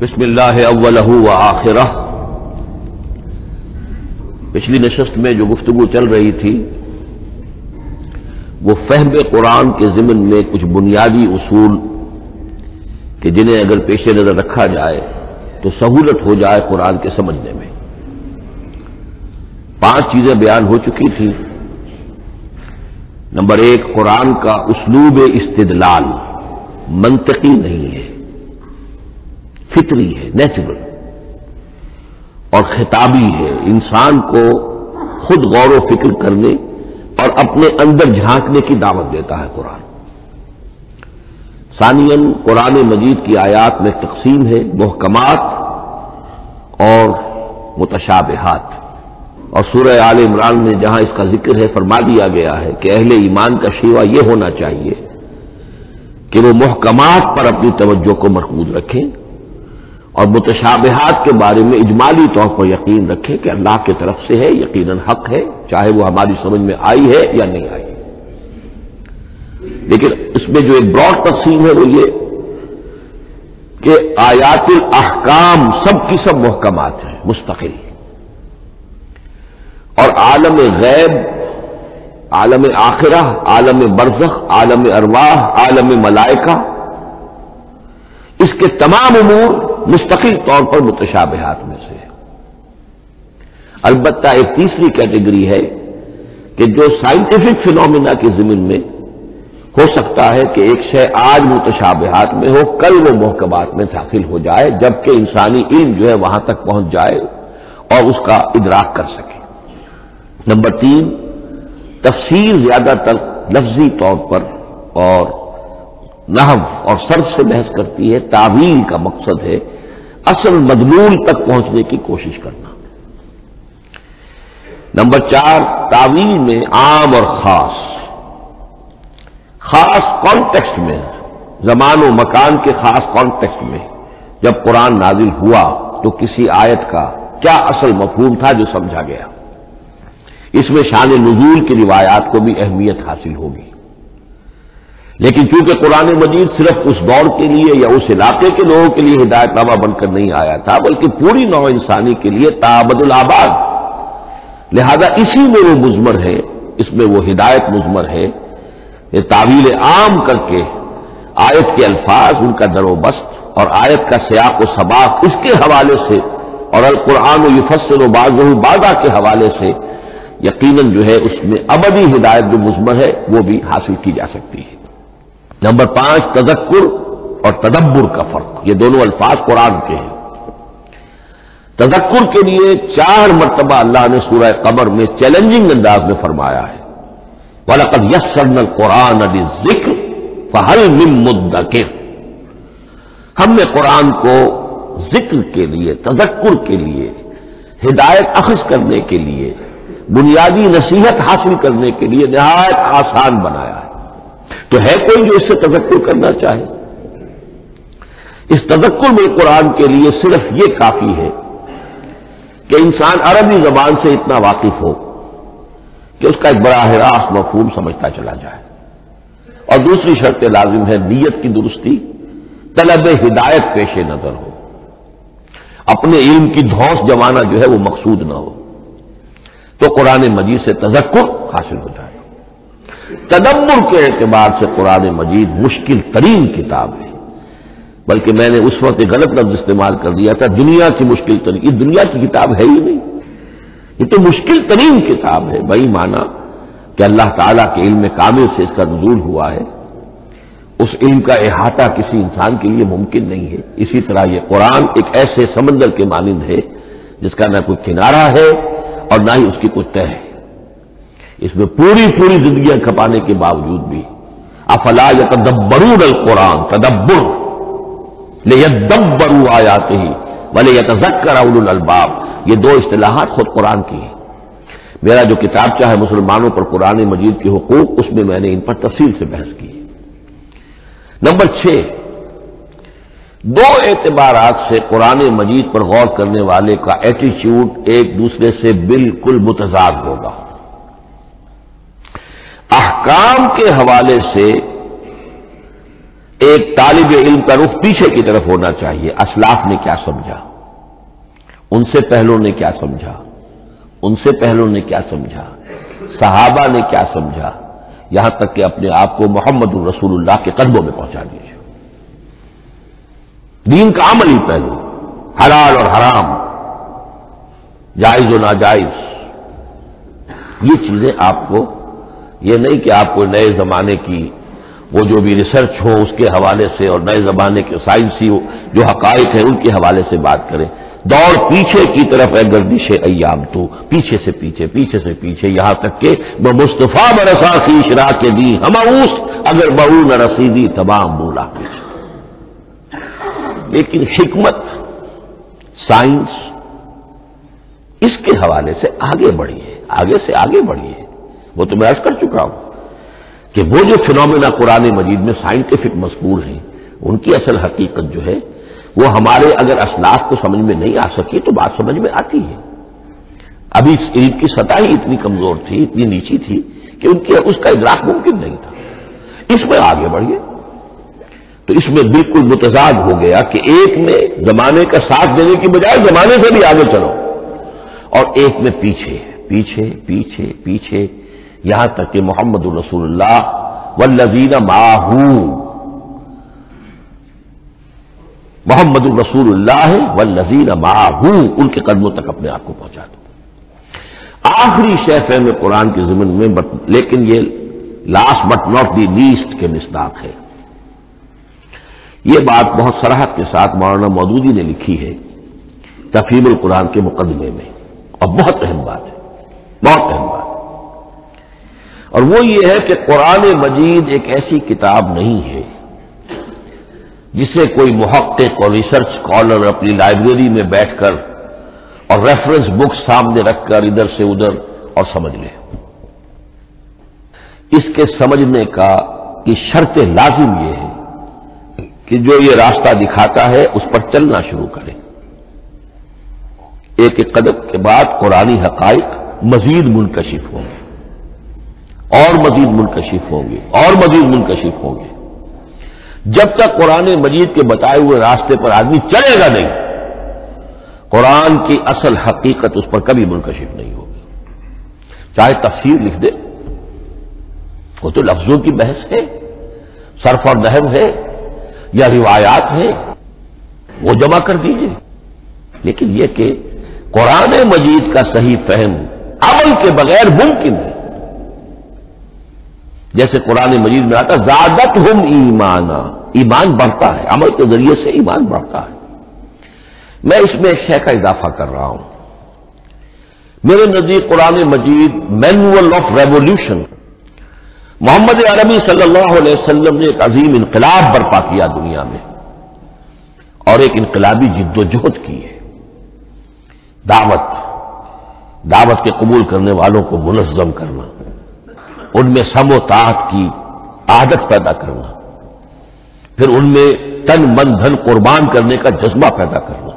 بسم اللہ اولہ و آخرہ۔ پچھلی نشست میں جو گفتگو چل رہی تھی وہ فہم قرآن کے ضمن میں کچھ بنیادی اصول کہ جنہیں اگر پیش نظر رکھا جائے تو سہولت ہو جائے قرآن کے سمجھنے میں۔ 5 چیزیں بیان ہو چکی تھی۔ نمبر 1، قرآن کا اسلوب استدلال منطقی نہیں ہے، فطری ہے، نیچرل اور خطابی ہے، انسان کو خود غور و فکر کرنے اور اپنے اندر جھانکنے کی دعوت دیتا ہے قرآن۔ ثانیاً، قرآن مجید کی آیات میں تقسیم ہے محکمات اور متشابہات، اور سورہ آل عمران میں جہاں اس کا ذکر ہے فرما دیا گیا ہے کہ اہل ایمان کا شیوہ یہ ہونا چاہیے کہ وہ محکمات پر اپنی توجہ کو مرکوز رکھیں اور متشابہات کے بارے میں اجمالی طور پر یقین رکھیں کہ اللہ کی طرف سے ہے، یقیناً حق ہے، چاہے وہ ہماری سمجھ میں آئی ہے یا نہیں آئی۔ لیکن اس میں جو ایک براڈ تقسیم ہے وہ یہ کہ آیات الاحکام سب کی سب محکمات ہیں مستقل، اور عالم غیب، عالم آخرہ، عالم برزخ، عالم ارواح، عالم ملائکہ، اس کے تمام امور مستقل طور پر متشابہات میں سے ہے۔ البتہ ایک تیسری کیٹیگری ہے کہ جو سائنٹیفک فینومینا کے ضمن میں ہو سکتا ہے کہ ایک شے آج متشابہات میں ہو، کل وہ محکمات میں داخل ہو جائے، جبکہ انسانی علم جو ہے وہاں تک پہنچ جائے اور اس کا ادراک کر سکے۔ نمبر 3، تفسیر زیادہ تر لفظی طور پر اور نحو اور صرف سے بحث کرتی ہے، تعویل کا مقصد ہے اصل مدلول تک پہنچنے کی کوشش کرنا۔ نمبر 4، تعویل میں عام اور خاص کانٹیکسٹ میں، زمان و مکان کے خاص کانٹیکسٹ میں جب قرآن نازل ہوا تو کسی آیت کا کیا اصل مفہوم تھا جو سمجھا گیا، اس میں شان نزول کی روایات کو بھی اہمیت حاصل ہوگی۔ لیکن چونکہ قرآن مجید صرف اس دور کے لیے یا اس علاقے کے لوگوں کے لیے ہدایت نامہ بن کر نہیں آیا تھا، بلکہ پوری نوع انسانی کے لیے تابد الآباد، لہذا اسی میں وہ مضمر ہے، اس میں وہ ہدایت مضمر ہے۔ یہ تعویل عام کر کے آیت کے الفاظ، ان کا در و بست اور آیت کا سیاق و سباق اس کے حوالے سے، اور القرآن یفسر بعضہ بعضا کے حوالے سے یقیناً جو ہے اس میں ابدی ہدایت جو مضمر ہے وہ بھی حاصل کی جا سکتی ہے۔ نمبر 5، تذکر اور تدبر کا فرق، یہ دونوں الفاظ قرآن کے ہیں۔ تذکر کے لیے 4 مرتبہ اللہ نے سورہ قمر میں چیلنجنگ انداز میں فرمایا ہے، وَلَقَدْ يَسَّرْنَا الْقُرْآنَ لِلذِّكْرِ فَهَلْ مِن مُّدَّكِرٍ، ہم نے قرآن کو ذکر کے لیے، تذکر کے لیے، ہدایت اخذ کرنے کے لیے، بنیادی نصیحت حاصل کرنے کے لیے نہایت آسان بنایا ہے۔ تو ہے کوئی جو اس سے تذکر کرنا چاہے؟ اس تذکر میں قرآن کے لیے صرف یہ کافی ہے کہ انسان عربی زبان سے اتنا واقف ہو کہ اس کا ایک براہ راست مفہوم سمجھتا چلا جائے، اور دوسری شرط لازم ہے نیت کی درستی، طلب ہدایت پیش نظر ہو، اپنے علم کی دھوس جمانا جو ہے وہ مقصود نہ ہو، تو قرآن مجید سے تذکر حاصل ہو جائے۔ تدبر کے اعتبار سے قرآن مجید مشکل ترین کتاب ہے، بلکہ میں نے اس وقت ایک غلط لفظ استعمال کر دیا تھا، دنیا کی مشکل ترین، یہ دنیا کی کتاب ہے ہی نہیں، یہ تو مشکل ترین کتاب ہے، بھائی مانا کہ اللہ تعالیٰ کے علم کامل سے اس کا نزول ہوا ہے، اس علم کا احاطہ کسی انسان کے لیے ممکن نہیں ہے۔ اسی طرح یہ قرآن ایک ایسے سمندر کے مانند ہے جس کا نہ کوئی کنارہ ہے اور نہ ہی اس کی کوئی تہ ہے، اس میں پوری زندگیاں کھپانے کے باوجود بھی افلا یتدبرون القرآن، تدبر، لیدبروا آیاتہ ولیتذکر اولو الالباب، یہ 2 اصطلاحات خود قرآن کی ہیں۔ میرا جو کتابچہ ہے مسلمانوں پر قرآن مجید کے حقوق، اس میں میں نے ان پر تفصیل سے بحث کی ہے۔ نمبر 6، 2 اعتبارات سے قرآن مجید پر غور کرنے والے کا ایٹیچیوڈ ایک دوسرے سے بالکل متضاد ہوگا۔ احکام کے حوالے سے ایک طالب علم کا رخ پیچھے کی طرف ہونا چاہیے. اسلاف نے کیا سمجھا, ان سے پہلوں نے کیا سمجھا, ان سے پہلوں نے کیا سمجھا, صحابہ نے کیا سمجھا, یہاں تک کہ اپنے آپ کو محمد الرسول اللہ کے قدموں میں پہنچا دیجیے. دین کا عملی پہلو, حلال اور حرام, جائز و ناجائز, یہ چیزیں آپ کو, یہ نہیں کہ آپ کو نئے زمانے کی وہ جو بھی ریسرچ ہو اس کے حوالے سے اور نئے زمانے کے سائنسی جو حقائق ہیں ان کے حوالے سے بات کریں. دوڑ پیچھے کی طرف ہے گردش ایام, تو پیچھے سے پیچھے, پیچھے سے پیچھے, یہاں تک کہ مصطفیٰ برسا کی اشراء کے دی ہماؤس اگر بہو نہ رسیدی تمام مولا پیچھے. لیکن حکمت, سائنس اس کے حوالے سے آگے بڑھی ہے, آگے سے آگے بڑھی ہے. وہ تو میں عرض کر چکا ہوں کہ وہ جو فینومینا قرآن مجید میں سائنٹیفک مذکور ہیں ان کی اصل حقیقت جو ہے وہ ہمارے اگر اسلاف کو سمجھ میں نہیں آ سکی تو بات سمجھ میں آتی ہے. ابھی علم کی سطح ہی اتنی کمزور تھی, اتنی نیچی تھی کہ ان کی اس کا ادراک ممکن نہیں تھا. اس میں آگے بڑھیے تو اس میں بالکل متضاد ہو گیا کہ ایک میں زمانے کا ساتھ دینے کی بجائے زمانے سے بھی آگے چلو, اور ایک میں پیچھے پیچھے پیچھے پیچھے, یہاں تک کہ محمد الرسول اللہ والذین معہ, محمد الرسول اللہ والذین معہ, ان کے قدموں تک اپنے آپ کو پہنچا دو. آخری شیخ میں قرآن کے ضمن میں, لیکن یہ last but not the least کے مصداق ہے. یہ بات بہت صراحت کے ساتھ مولانا مودودی نے لکھی ہے تفہیم القرآن کے مقدمے میں, اور بہت اہم بات ہے, بہت اہم بات. اور وہ یہ ہے کہ قرآن مجید ایک ایسی کتاب نہیں ہے جسے کوئی محقق اور ریسرچ اسکالر اپنی لائبریری میں بیٹھ کر اور ریفرنس بک سامنے رکھ کر ادھر سے ادھر اور سمجھ لے. اس کے سمجھنے کا کی شرط لازم یہ ہے کہ جو یہ راستہ دکھاتا ہے اس پر چلنا شروع کرے. ایک ایک قدم کے بعد قرآنی حقائق مزید منکشف ہوں گے, اور مزید منکشف ہوں گے, اور مزید منکشف ہوں گے. جب تک قرآن مجید کے بتائے ہوئے راستے پر آدمی چلے گا نہیں, قرآن کی اصل حقیقت اس پر کبھی منکشف نہیں ہوگی. چاہے تفسیر لکھ دے, وہ تو لفظوں کی بحث ہے, صرف اور نحو ہے یا روایات ہے, وہ جمع کر دیجیے. لیکن یہ کہ قرآن مجید کا صحیح فہم عمل کے بغیر ممکن ہے. جیسے قرآن مجید میں آتا زادتہم ایمانا, ایمان بڑھتا ہے, عمل کے ذریعے سے ایمان بڑھتا ہے. میں اس میں ایک شے کا اضافہ کر رہا ہوں. میرے نزدیک قرآن مجید مینول آف ریولیوشن, محمد عربی صلی اللہ علیہ وسلم نے ایک عظیم انقلاب برپا کیا دنیا میں, اور ایک انقلابی جد و جہد کی ہے. دعوت کے قبول کرنے والوں کو منظم کرنا, ان میں سم و طاعت کی عادت پیدا کرنا, پھر ان میں تن من دھن قربان کرنے کا جذبہ پیدا کرنا,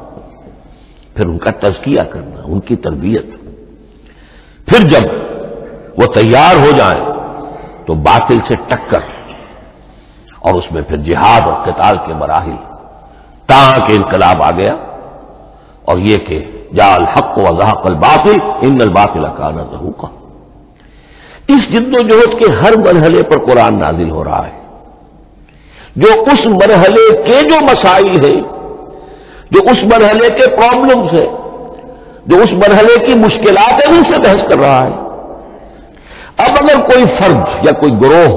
پھر ان کا تزکیہ کرنا, ان کی تربیت. پھر جب وہ تیار ہو جائیں تو باطل سے ٹکر, اور اس میں پھر جہاد اور قتال کے مراحل, تاکہ انقلاب آ گیا. اور یہ کہ جاء الحق وزهق الباطل ان الباطل کان زهوقا. اس جد و جہد کے ہر مرحلے پر قرآن نازل ہو رہا ہے, جو اس مرحلے کے جو مسائل ہیں, جو اس مرحلے کے پرابلمز ہیں, جو اس مرحلے کی مشکلات ہیں, ان سے بحث کر رہا ہے. اب اگر کوئی فرد یا کوئی گروہ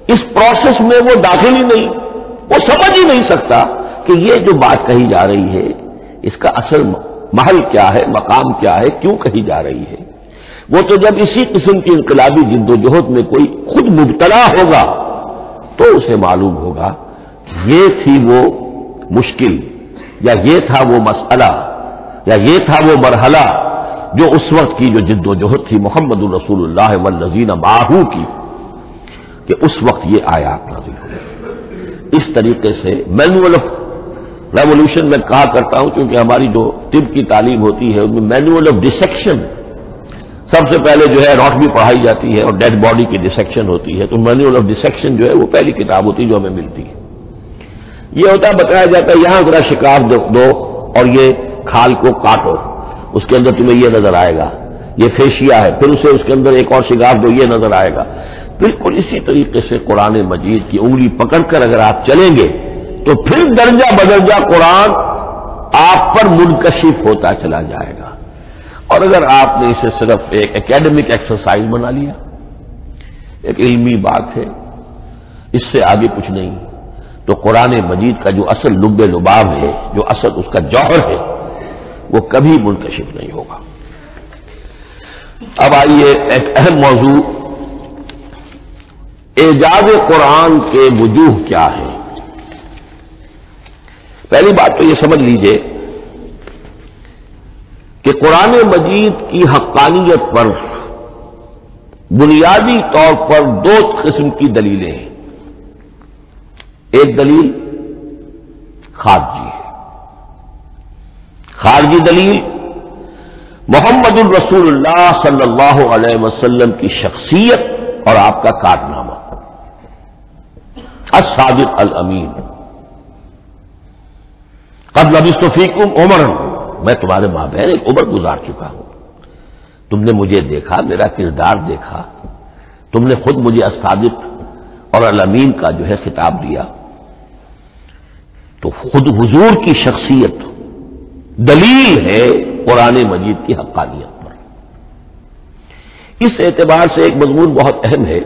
اس پروسیس میں وہ داخل ہی نہیں, وہ سمجھ ہی نہیں سکتا کہ یہ جو بات کہی جا رہی ہے اس کا اصل محل کیا ہے, مقام کیا ہے, کیوں کہی جا رہی ہے, وہ تو جب اسی قسم کی انقلابی جد و جہد میں کوئی خود مبتلا ہوگا تو اسے معلوم ہوگا یہ تھی وہ مشکل, یا یہ تھا وہ مسئلہ, یا یہ تھا وہ مرحلہ جو اس وقت کی جو جد و جہد تھی محمد الرسول اللہ والذین معہ کی, کہ اس وقت یہ آیات نازل ہوئی. اس طریقے سے مینول آف ریولیوشن میں کہا کرتا ہوں, کیونکہ ہماری جو طب کی تعلیم ہوتی ہے ان میں مینول آف ڈسیکشن, سب سے پہلے جو ہے اناٹمی پڑھائی جاتی ہے اور ڈیڈ باڈی کی ڈسیکشن ہوتی ہے، تو مینول آف ڈسیکشن جو ہے وہ پہلی کتاب ہوتی ہے جو ہمیں ملتی ہے۔ یہ ہوتا ہے، بتایا جاتا ہے یہاں ذرا شکاف دو اور یہ کھال کو کاٹو، اس کے اندر تمہیں یہ نظر آئے گا، یہ فیشیا ہے، پھر اسے اس کے اندر ایک اور شکاف دو، یہ نظر آئے گا۔ بالکل اسی طریقے سے قرآن مجید کی انگلی پکڑ کر اگر آپ چلیں گے تو پھر درجہ بدرجہ قرآن آپ پر منکشف ہوتا چلا جائے گا۔ اور اگر آپ نے اسے صرف ایک اکیڈمک ایکسرسائز بنا لیا، ایک علمی بات ہے، اس سے آگے کچھ نہیں، تو قرآن مجید کا جو اصل لب لباب ہے، جو اصل اس کا جوہر ہے، وہ کبھی منکشف نہیں ہوگا۔ اب آئیے ایک اہم موضوع، اعجاز قرآن کے وجوہ کیا ہے۔ پہلی بات تو یہ سمجھ لیجئے کہ قرآن مجید کی حقانیت پر بنیادی طور پر دو قسم کی دلیلیں ہیں۔ ایک دلیل خارجی ہے، خارجی دلیل محمد الرسول اللہ صلی اللہ علیہ وسلم کی شخصیت اور آپ کا کارنامہ، الصادق الامین، قد لبثت فیکم عمرا، میں تمہارے مابین ایک عمر گزار چکا ہوں، تم نے مجھے دیکھا، میرا کردار دیکھا، تم نے خود مجھے الصادق اور الامین کا جو ہے خطاب دیا، تو خود حضور کی شخصیت دلیل ہے قرآن مجید کی حقانیت پر۔ اس اعتبار سے ایک مضمون بہت اہم ہے،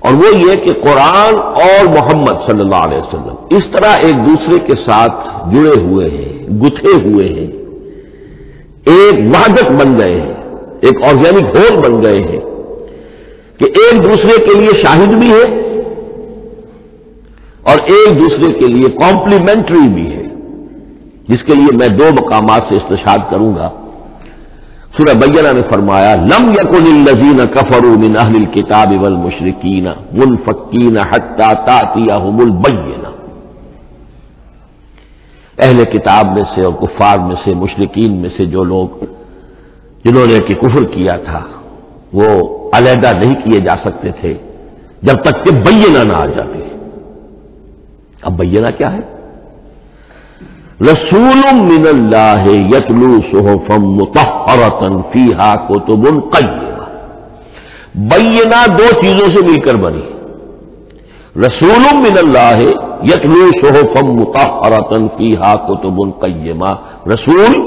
اور وہ یہ کہ قرآن اور محمد صلی اللہ علیہ وسلم اس طرح ایک دوسرے کے ساتھ جڑے ہوئے ہیں، گتھے ہوئے ہیں، ایک وحدت بن گئے ہیں، ایک آرگینک ہول بن گئے ہیں کہ ایک دوسرے کے لیے شاہد بھی ہے اور ایک دوسرے کے لیے کمپلیمنٹری بھی ہے، جس کے لیے میں دو مقامات سے استشہاد کروں گا۔ سورہ بینہ میں فرمایا لم یکن الذین کفروا من اہل الکتاب والمشرکین منفکین حتی تأتیہم البینہ، اہل کتاب میں سے اور کفار میں سے، مشرکین میں سے جو لوگ جنہوں نے کہ کفر کیا تھا، وہ علیحدہ نہیں کیے جا سکتے تھے جب تک کہ بینہ نہ آ جاتے۔ اب بینہ کیا ہے؟ رسول من اللہ یتلو صحفا مطہرۃ فیہا کتب قیمہ، بینہ دو چیزوں سے مل کر بنی، رسول من اللہ یتلو صحفا مطہرۃ فیہا کتب قیمہ، رسول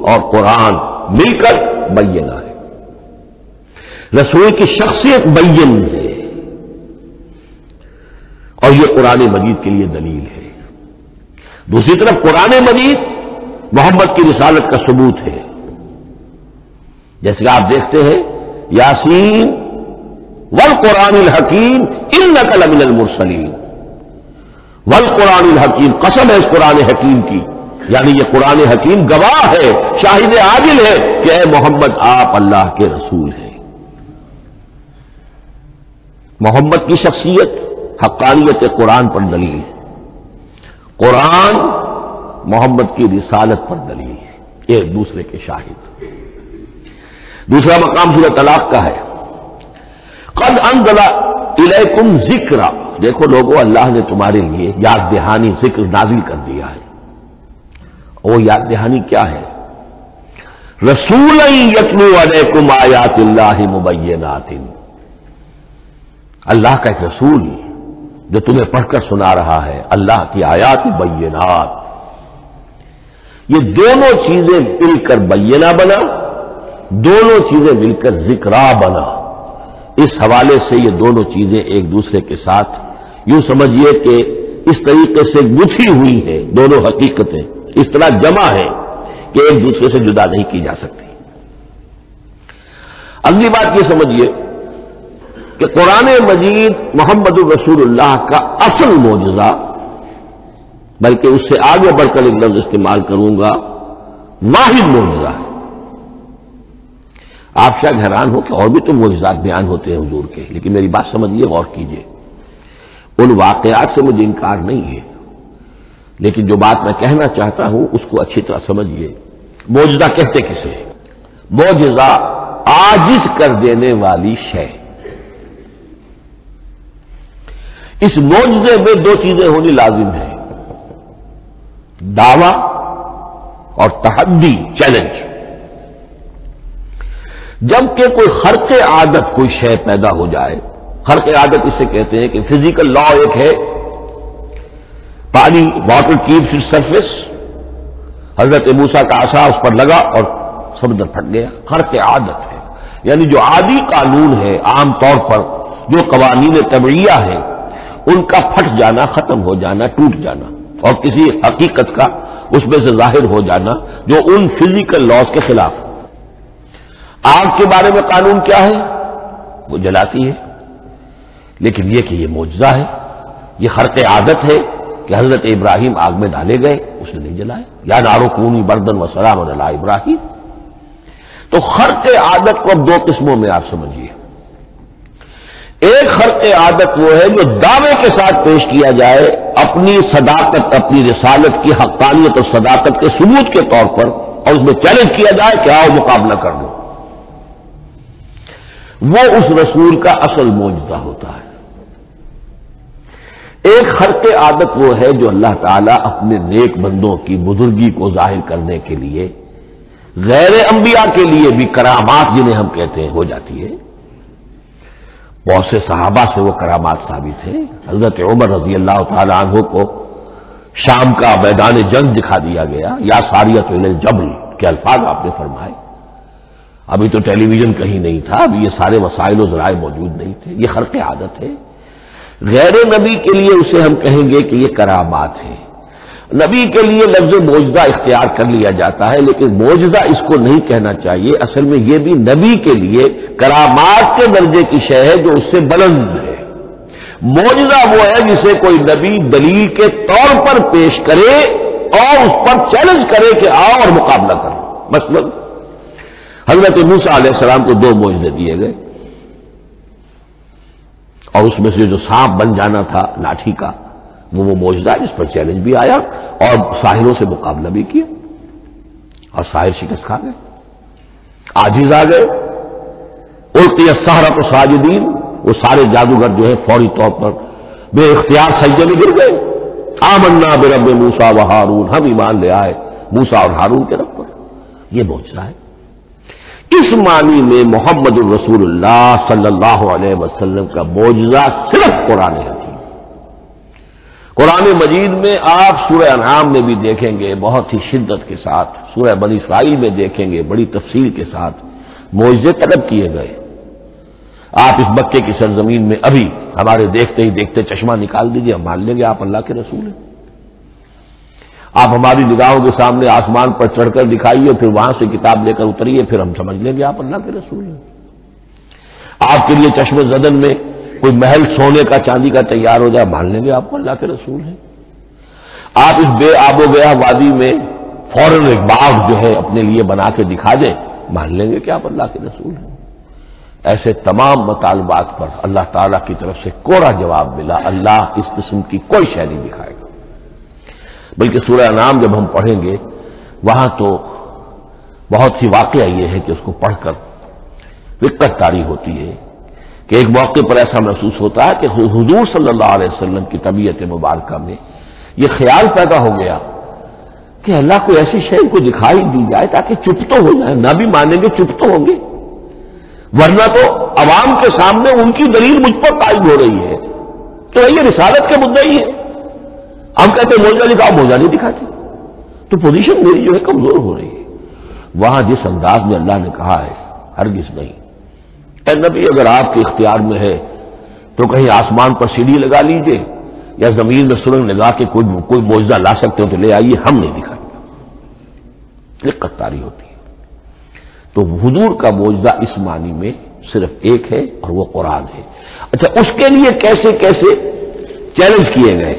اور قرآن مل کر بینہ ہے، رسول کی شخصیت بین ہے، اور یہ قرآن مجید کے لیے دلیل ہے۔ دوسری طرف قرآن مجید محمد کی رسالت کا ثبوت ہے، جیسے کہ آپ دیکھتے ہیں یاسین والقرآن الحکیم انک لمن المرسلین، والقرآن الحکیم، قسم ہے اس قرآن حکیم کی، یعنی یہ قرآن حکیم گواہ ہے، شاہد عادل ہے کہ اے محمد آپ اللہ کے رسول ہیں۔ محمد کی شخصیت حقانیت قرآن پر دلیل ہے، قرآن محمد کی رسالت پر دلیل ہے، ایک دوسرے کے شاہد۔ دوسرا مقام سورہ طلاق کا ہے، قد انزل الیکم ذکر، دیکھو لوگوں اللہ نے تمہارے لیے یاد دہانی ذکر نازل کر دیا ہے، وہ یاد دہانی کیا ہے؟ رسولا یتلو علیکم آیات اللہ مبینات، اللہ کا ایک رسول جو تمہیں پڑھ کر سنا رہا ہے اللہ کی آیات بینات، یہ دونوں چیزیں مل کر بینہ بنا، دونوں چیزیں مل کر ذکرا بنا۔ اس حوالے سے یہ دونوں چیزیں ایک دوسرے کے ساتھ یوں سمجھیے کہ اس طریقے سے گتھی ہوئی ہیں، دونوں حقیقتیں اس طرح جمع ہیں کہ ایک دوسرے سے جدا نہیں کی جا سکتی۔ اگلی بات یہ سمجھیے کہ قرآن مجید محمد الرسول اللہ کا اصل معجزہ، بلکہ اس سے آگے بڑھ کر ایک لفظ استعمال کروں گا، واحد معجزہ ہے۔ آپ شاید حیران ہو کہ اور بھی تو معجزات بیان ہوتے ہیں حضور کے، لیکن میری بات سمجھیے، غور کیجیے، ان واقعات سے مجھے انکار نہیں ہے، لیکن جو بات میں کہنا چاہتا ہوں اس کو اچھی طرح سمجھیے۔ معجزہ کہتے کسے؟ معجزہ عاجز کر دینے والی شے۔ اس معجزے میں دو چیزیں ہونی لازم ہیں، دعویٰ اور تحدی، چیلنج۔ جبکہ کوئی خرق عادت کوئی شے پیدا ہو جائے، خرق عادت اسے کہتے ہیں کہ فزیکل لا ایک ہے، پانی، واٹر کیپس اٹس سرفیس، حضرت موسیٰ کا عصا اس پر لگا اور سمندر پھٹ گیا، خرق عادت ہے، یعنی جو عادی قانون ہے، عام طور پر جو قوانین طبعیہ ہیں ان کا پھٹ جانا، ختم ہو جانا، ٹوٹ جانا، اور کسی حقیقت کا اس میں سے ظاہر ہو جانا جو ان فزیکل لاز کے خلاف۔ آگ کے بارے میں قانون کیا ہے؟ وہ جلاتی ہے، لیکن یہ کہ یہ معجزہ ہے، یہ خرق عادت ہے کہ حضرت ابراہیم آگ میں ڈالے گئے، اس نے نہیں جلائے، یا نارو کونی بردن و سلام علی ابراہیم۔ تو خرق عادت کو اب دو قسموں میں آپ سمجھیے۔ ایک خرق عادت وہ ہے جو دعوے کے ساتھ پیش کیا جائے اپنی صداقت، اپنی رسالت کی حقانیت اور صداقت کے ثبوت کے طور پر، اور اس میں چیلنج کیا جائے کہ آؤ مقابلہ کر لو، وہ اس رسول کا اصل معجزہ ہوتا ہے۔ ایک خرق عادت وہ ہے جو اللہ تعالیٰ اپنے نیک بندوں کی بزرگی کو ظاہر کرنے کے لیے، غیر انبیاء کے لیے بھی کرامات جنہیں ہم کہتے ہیں ہو جاتی ہے۔ بہت سے صحابہ سے وہ کرامات ثابت ہے۔ حضرت عمر رضی اللہ تعالی عنہ کو شام کا میدان جنگ دکھا دیا گیا، یا ساریۃ الی الجبل کے الفاظ آپ نے فرمائے۔ ابھی تو ٹیلی ویژن کہیں نہیں تھا، ابھی یہ سارے وسائل و ذرائع موجود نہیں تھے، یہ خرق عادت ہے۔ غیر نبی کے لیے اسے ہم کہیں گے کہ یہ کرامات ہے۔ نبی کے لیے لفظ معجزہ اختیار کر لیا جاتا ہے، لیکن معجزہ اس کو نہیں کہنا چاہیے، اصل میں یہ بھی نبی کے لیے کرامات کے درجے کی شے ہے جو اس سے بلند ہے۔ معجزہ وہ ہے جسے کوئی نبی دلیل کے طور پر پیش کرے اور اس پر چیلنج کرے کہ آؤ اور مقابلہ کرو۔ مثلا حضرت موسیٰ علیہ السلام کو دو معجزے دیے گئے، اور اس میں سے جو سانپ بن جانا تھا لاٹھی کا، وہ معجزہ جس پر چیلنج بھی آیا اور ساحروں سے مقابلہ بھی کیا، اور ساحر شکست کھا گئے، عاجز آ گئے۔ القی السحرۃ ساجدین، وہ سارے جادوگر جو ہے فوری طور پر بے اختیار سجدے میں گر گئے۔ آمنا برب موسیٰ و ہارون، ہم ایمان لے آئے موسیٰ اور ہارون کے رب پر۔ یہ معجزہ ہے۔ اس معنی میں محمد الرسول اللہ صلی اللہ علیہ وسلم کا معجزہ صرف قرآن حکیم۔ قرآن مجید میں آپ سورہ انعام میں بھی دیکھیں گے بہت ہی شدت کے ساتھ، سورہ بنی اسرائیل میں دیکھیں گے بڑی تفصیل کے ساتھ معجزے طلب کیے گئے۔ آپ اس مکے کی سرزمین میں ابھی ہمارے دیکھتے ہی دیکھتے چشمہ نکال دیجئے، ہم مان لیں گے آپ اللہ کے رسول ہیں۔ آپ ہماری نگاہوں کے سامنے آسمان پر چڑھ کر دکھائیے، پھر وہاں سے کتاب لے کر اتریے، پھر ہم سمجھ لیں گے آپ اللہ کے رسول ہیں۔ آپ کے لیے چشم زدن میں کوئی محل سونے کا چاندی کا تیار ہو جائے، مان لیں گے آپ کو اللہ کے رسول ہیں۔ آپ اس بے آب و گیا وادی میں فوراً ایک باغ جو ہے اپنے لیے بنا کے دکھا دیں، مان لیں گے کہ آپ اللہ کے رسول ہیں۔ ایسے تمام مطالبات پر اللہ تعالیٰ کی طرف سے کوڑا جواب ملا، اللہ اس قسم کی کوئی شے نہیں دکھائے گا۔ بلکہ سورہ انعام جب ہم پڑھیں گے وہاں تو بہت سی واقعہ یہ ہے کہ اس کو پڑھ کر رقت طاری ہوتی ہے کہ ایک موقع پر ایسا محسوس ہوتا ہے کہ حضور صلی اللہ علیہ وسلم کی طبیعت مبارکہ میں یہ خیال پیدا ہو گیا کہ اللہ کو ایسی شے کو دکھائی دی جائے تاکہ چپ تو ہو جائے، نہ بھی مانیں گے چپ تو ہوں گے، ورنہ تو عوام کے سامنے ان کی دلیل مجھ پر قائم ہو رہی ہے کہ یہ رسالت کے مدعی ہے، ہم کہتے ہیں موجودہ دکھاؤ، موجودہ نہیں دکھاتے، تو پوزیشن میری جو ہے کمزور ہو رہی ہے۔ وہاں جس انداز میں اللہ نے کہا ہے ہرگز نہیں، اے نبی اگر آپ کے اختیار میں ہے تو کہیں آسمان پر سیڑھی لگا لیجئے یا زمین میں سرنگ لگا کے کوئی معجزہ لا سکتے ہو تو لے آئیے، ہم نہیں دکھائیں گے۔ رقت طاری ہوتی ہے۔ تو حضور کا معجزہ اس معنی میں صرف ایک ہے اور وہ قرآن ہے۔ اچھا، اس کے لیے کیسے کیسے چیلنج کیے گئے؟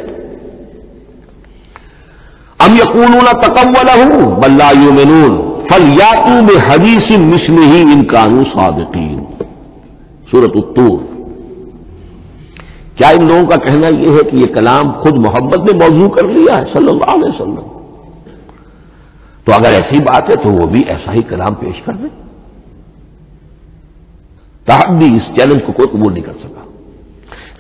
ام یقولون تقولہ بل لا یؤمنون فلیاتوا بحدیث مثلہ ان کانوا صادقین، سورۃ الطور۔ کیا ان لوگوں کا کہنا یہ ہے کہ یہ کلام خود محمد نے موضوع کر لیا ہے صلی اللہ علیہ وسلم؟ تو اگر ایسی بات ہے تو وہ بھی ایسا ہی کلام پیش کر دیں۔ تحدی، اس چیلنج کو کوئی قبول نہیں کر سکا۔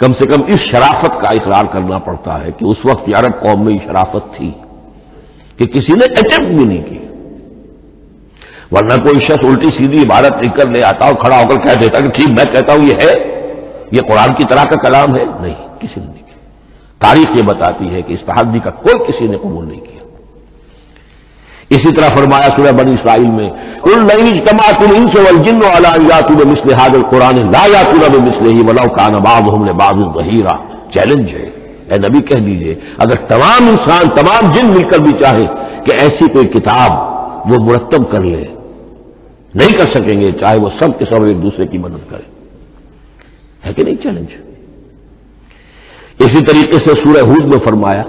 کم سے کم اس شرافت کا اقرار کرنا پڑتا ہے کہ اس وقت عرب قوم میں یہ شرافت تھی کہ کسی نے اٹمپٹ بھی نہیں کی، ورنہ کوئی شخص الٹی سیدھی عبارت لکھ کر لے آتا اور کھڑا ہو کر کہہ دیتا کہ ٹھیک میں کہتا ہوں یہ ہے، یہ قرآن کی طرح کا کلام ہے، نہیں، کسی نے نہیں کیا۔ تاریخ یہ بتاتی ہے کہ اس تحدی کا کوئی کسی نے قبول نہیں کیا۔ اسی طرح فرمایا سورہ بنی اسرائیل میں قُلْ لَئِنِ اجْتَمَعَتِ الْإِنسُ وَالْجِنُّ عَلَىٰ أَن يَأْتُوا بِمِثْلِ هَٰذَا الْقُرْآنِ لَا يَأْتُونَ بِمِثْلِهِ وَلَوْ كَانَ بَعْضُهُمْ لِبَعْضٍ ظَهِيرًا۔ چیلنج ہے، اے نبی کہہ دیجئے اگر تمام انسان، تمام جن مل کر بھی چاہے کہ ایسی کوئی کتاب وہ مرتب کر لے، نہیں کر سکیں گے، چاہے وہ سب کے سب ایک دوسرے کی مدد کرے، ہے کہ نہیں چیلنج؟ اسی طریقے سے سورہ ہود میں فرمایا،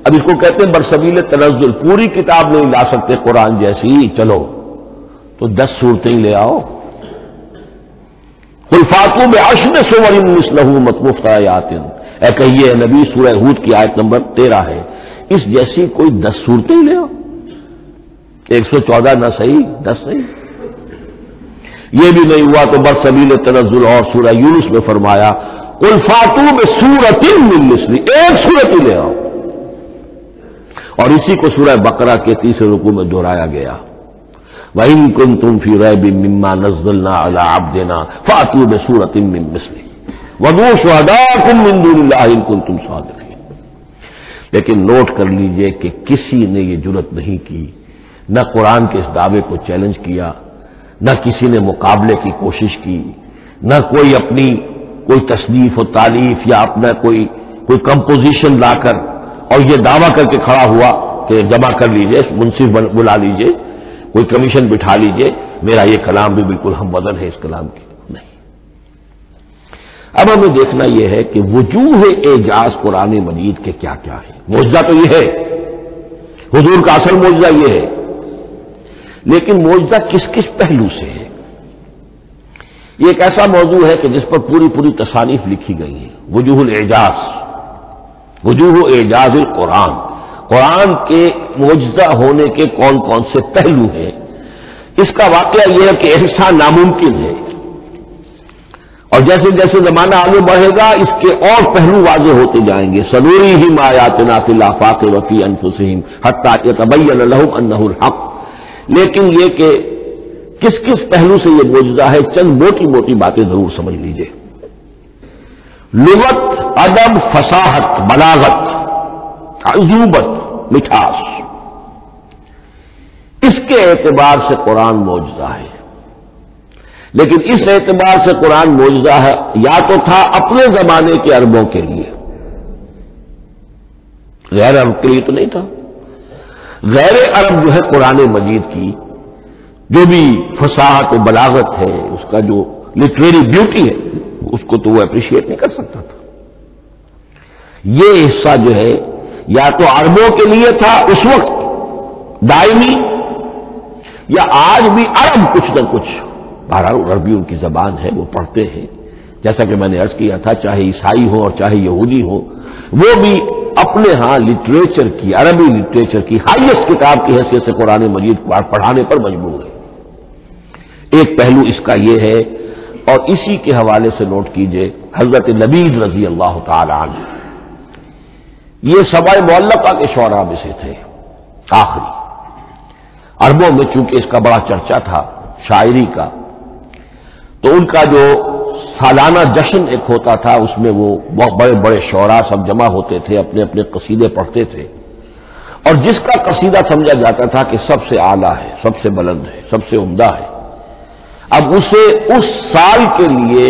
اب اس کو کہتے ہیں برسبیل تنزل، پوری کتاب نہیں لا سکتے قرآن جیسی، چلو تو 10 صورتیں لے آؤ۔ قُلْ فَأْتُوا بِعَشْرِ سُوَرٍ مِثْلَهُ مُفْتَرَيَاتٍ، اے کہیے نبی، سورہ ہود کی آیت نمبر 13 ہے، اس جیسی کوئی 10 صورتیں لے آؤ، 114 نہ صحیح 10 صحیح۔ یہ بھی نہیں ہوا تو برسبیل تنزل اور سورہ یونس میں فرمایا قُلْ فَأْتُوا بِسُورَةٍ مِّن مِثْلِهِ، ایک سورت ہی لے آؤ، اور اسی کو سورہ بقرہ کے 30 رکوع میں دہرایا گیا، وَإِن كُنتُمْ فِي رَيْبٍ مِّمَّا نَزَّلْنَا عَلَىٰ عَبْدِنَا فَأْتُوا بِسُورَةٍ مِّن مِّثْلِهِ وَادْعُوا شُهَدَاءَكُم مِّن دُونِ اللَّهِ إِن كُنتُمْ صَادِقِينَ۔ لیکن نوٹ کر لیجئے کہ کسی نے یہ جرأت نہیں کی، نہ قرآن کے اس دعوے کو چیلنج کیا، نہ کسی نے مقابلے کی کوشش کی، نہ کوئی اپنی کوئی تصنیف و تالیف یا اپنا کوئی کمپوزیشن لا کر اور یہ دعویٰ کر کے کھڑا ہوا کہ جمع کر لیجئے، منصف بلا لیجئے، کوئی کمیشن بٹھا لیجئے، میرا یہ کلام بھی بالکل ہم وزن ہے اس کلام کی، نہیں۔ اب ہمیں دیکھنا یہ ہے کہ وجوہ اعجاز قرآن مجید کے کیا کیا ہے۔ معجزہ تو یہ ہے، حضور کا اصل معجزہ یہ ہے، لیکن معجزہ کس کس پہلو سے ہے؟ یہ ایک ایسا موضوع ہے کہ جس پر پوری تصانیف لکھی گئی ہیں۔ وجوہ الاعجاز، وجوہ اعجاز القرآن، قرآن کے معجزہ ہونے کے کون کون سے پہلو ہیں۔ اس کا واقعہ یہ ہے کہ احساء ناممکن ہے، اور جیسے جیسے زمانہ آگے بڑھے گا اس کے اور پہلو واضح ہوتے جائیں گے۔ سنوریہم آیاتنا فی الآفاق وفی انفسہم حتی یتبین لہم انہ الحق۔ لیکن یہ کہ کس کس پہلو سے یہ معجزہ ہے، چند موٹی موٹی باتیں ضرور سمجھ لیجئے۔ لغت، ادب، فصاحت، بلاغت، عذوبت، مٹھاس، اس کے اعتبار سے قرآن معجزہ ہے۔ لیکن اس اعتبار سے قرآن معجزہ ہے یا تو تھا اپنے زمانے کے عربوں کے لیے، غیر عرب کے لیے تو نہیں تھا۔ غیر عرب جو ہے قرآن مجید کی جو بھی فصاحت و بلاغت ہے، اس کا جو لٹریری بیوٹی ہے، اس کو تو وہ اپریشیٹ نہیں کر سکتا تھا۔ یہ حصہ جو ہے یا تو عربوں کے لیے تھا اس وقت دائمی، یا آج بھی عرب کچھ نہ کچھ، بہرحال عربی ان کی زبان ہے، وہ پڑھتے ہیں، جیسا کہ میں نے عرض کیا تھا، چاہے عیسائی ہو اور چاہے یہودی ہو، وہ بھی اپنے ہاں لٹریچر کی، عربی لٹریچر کی ہائیسٹ کتاب کی حیثیت سے قرآن مجید پڑھانے پر مجبور ہے۔ ایک پہلو اس کا یہ ہے، اور اسی کے حوالے سے نوٹ کیجئے حضرت لبید رضی اللہ تعالی عنہ، یہ سبع معلقہ کے شعراء میں سے تھے آخری۔ عربوں میں چونکہ اس کا بڑا چرچا تھا شاعری کا، تو ان کا جو سالانہ جشن ایک ہوتا تھا، اس میں وہ بہت بڑے بڑے شعراء سب جمع ہوتے تھے، اپنے اپنے قصیدے پڑھتے تھے، اور جس کا قصیدہ سمجھا جاتا تھا کہ سب سے اعلیٰ ہے، سب سے بلند ہے، سب سے عمدہ ہے، اب اسے اس سال کے لیے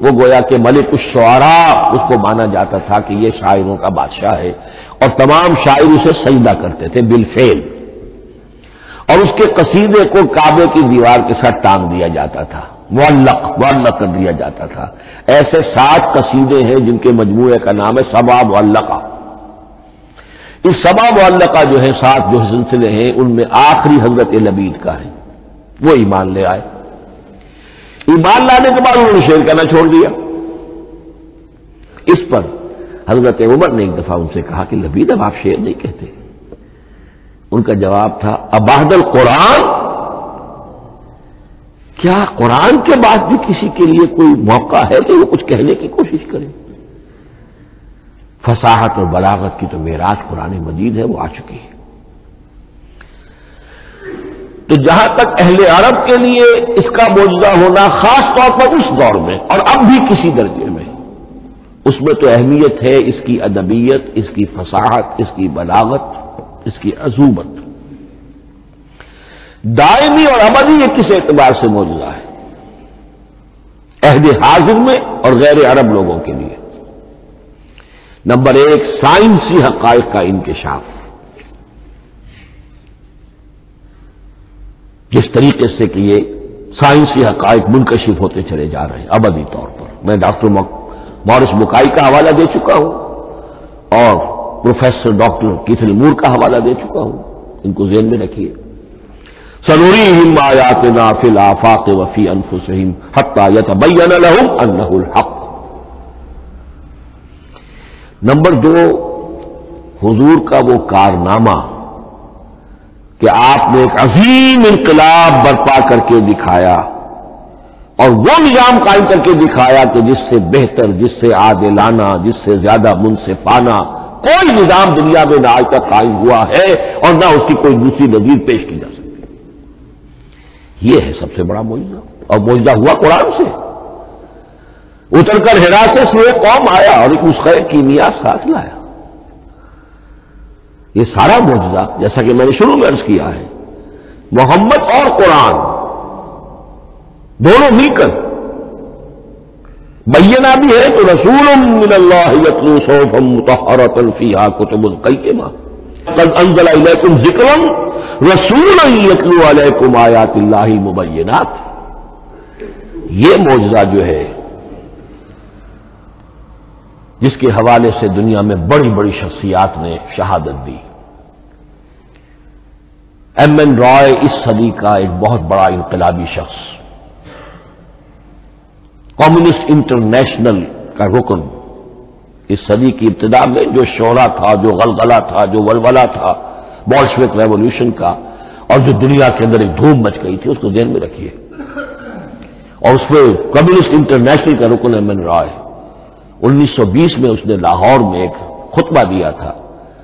وہ گویا کہ ملک الشعراء اس کو مانا جاتا تھا کہ یہ شاعروں کا بادشاہ ہے، اور تمام شاعر اسے سجدہ کرتے تھے بالفعل، اور اس کے قصیدے کو کعبے کی دیوار کے ساتھ ٹانگ دیا جاتا تھا، معلق کر دیا جاتا تھا۔ ایسے 7 قصیدے ہیں جن کے مجموعے کا نام ہے سبع معلقہ۔ اس سبع معلقہ جو ہے 7 جو سلسلے ہیں، ان میں آخری حضرت لبید کا ہے، وہ ایمان لے آئے۔ ایمان لانے کے بعد انہوں نے شعر کہنا چھوڑ دیا۔ اس پر حضرت عمر نے ایک دفعہ ان سے کہا کہ لبید اب آپ شعر نہیں کہتے۔ ان کا جواب تھا ابعد القرآن، کیا قرآن کے بعد بھی کسی کے لیے کوئی موقع ہے کہ وہ کچھ کہنے کی کوشش کرے؟ فصاحت اور بلاغت کی تو معراج قرآن مجید ہے، وہ آ چکی ہے۔ تو جہاں تک اہل عرب کے لیے اس کا معجزہ ہونا خاص طور پر اس دور میں اور اب بھی کسی درجے میں، اس میں تو اہمیت ہے اس کی ادبیت، اس کی فصاحت، اس کی بلاغت، اس کی عذوبت۔ دائمی اور ابدی یہ کس اعتبار سے معجزہ ہے؟ عہد حاضر میں اور غیر عرب لوگوں کے لیے۔ نمبر ایک، سائنسی حقائق کا انکشاف۔ جس طریقے سے کہ یہ سائنسی حقائق منکشف ہوتے چلے جا رہے ہیں ابدی طور پر، میں ڈاکٹر مورس بکائی کا حوالہ دے چکا ہوں اور پروفیسر ڈاکٹر کیتھل مور کا حوالہ دے چکا ہوں، ان کو ذہن میں رکھیے۔ سنریہم آیاتنا فی الآفاق وفی انفسہم حتی یتبین لہم انہ الحق۔ نمبر دو، حضور کا وہ کارنامہ کہ آپ نے ایک عظیم انقلاب برپا کر کے دکھایا اور وہ نظام قائم کر کے دکھایا کہ جس سے بہتر، جس سے عادلانہ، جس سے زیادہ منصفانہ کوئی نظام دنیا میں نہ آج تک قائم ہوا ہے اور نہ اس کی کوئی دوسری نظیر پیش کی جا سکتی۔ یہ ہے سب سے بڑا معجزہ، اور معجزہ ہوا قرآن سے۔ اتر کر حرا سے سورہ قوم آیا اور ایک نسخہ کیمیا ساتھ لایا۔ یہ سارا معجزہ، جیسا کہ میں نے شروع میں عرض کیا ہے، محمد اور قرآن دونوں مل کر بینہ بھی ہے تو رسول من اللہ یتلو صحفا مطہرۃ فیہا کتب قیمہ قد انزل الیکم ذکرا رسولا یتلو علیکم آیات اللہ مبینات۔ یہ معجزہ جو ہے جس کے حوالے سے دنیا میں بڑی بڑی شخصیات نے شہادت دی۔ ایم این رائے اس صدی کا ایک بہت بڑا انقلابی شخص، کمیونسٹ انٹرنیشنل کا رکن، اس صدی کی ابتدا میں جو شعلہ تھا، جو غلغلہ تھا، جو ولولہ تھا بولشوک ریولوشن کا، اور جو دنیا کے اندر ایک دھوم مچ گئی تھی، اس کو ذہن میں رکھیے۔ اور اس میں کمیونسٹ انٹرنیشنل کا رکن ایم این رائے 1920 میں اس نے لاہور میں ایک خطبہ دیا تھا،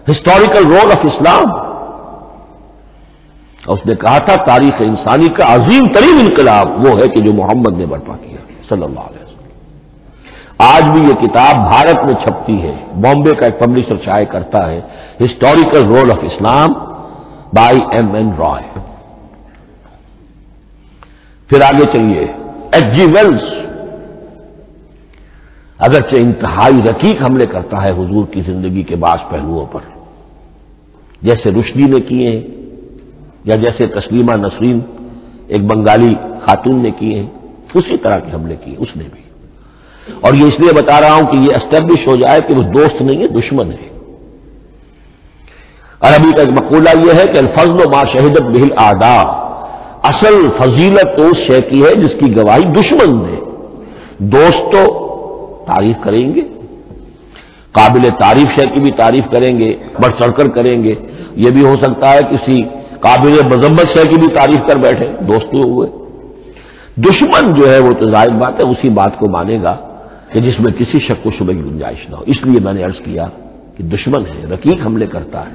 ہسٹوریکل رول آف اسلام، اور اس نے کہا تھا تاریخ انسانی کا عظیم ترین انقلاب وہ ہے کہ جو محمد نے برپا کیا صلی اللہ علیہ وسلم۔ آج بھی یہ کتاب بھارت میں چھپتی ہے، بامبے کا ایک پبلشر شائع کرتا ہے، historical role of Islam by M N Roy. پھر آگے چلیے، ایچ جی ویلز اگرچہ انتہائی رقیق حملے کرتا ہے حضور کی زندگی کے بعض پہلوؤں پر، جیسے رشدی نے کیے ہیں یا جیسے تسلیمہ نسرین ایک بنگالی خاتون نے کیے ہیں، اسی طرح کے حملے کیے اس نے بھی۔ اور یہ اس لیے بتا رہا ہوں کہ یہ اسٹیبلش ہو جائے کہ وہ دوست نہیں ہے، دشمن ہے۔ عربی کا ایک مقولہ یہ ہے کہ الفضل ما شہدت بہ الاعداء، اصل فضیلت تو اس شے کی ہے جس کی گواہی دشمن دے۔ دوست تو تعریف کریں گے، قابل تعریف شے کی بھی تعریف کریں گے، بڑھ چڑھ کر کریں گے۔ یہ بھی ہو سکتا ہے کسی قابل مذمت شے کی بھی تعریف کر بیٹھے، دوست ہوئے۔ دشمن جو ہے وہ تو ظاہر بات ہے اسی بات کو مانے گا کہ جس میں کسی شک و شبہ کی گنجائش نہ ہو۔ اس لیے میں نے عرض کیا کہ دشمن ہے، رقیق حملے کرتا ہے،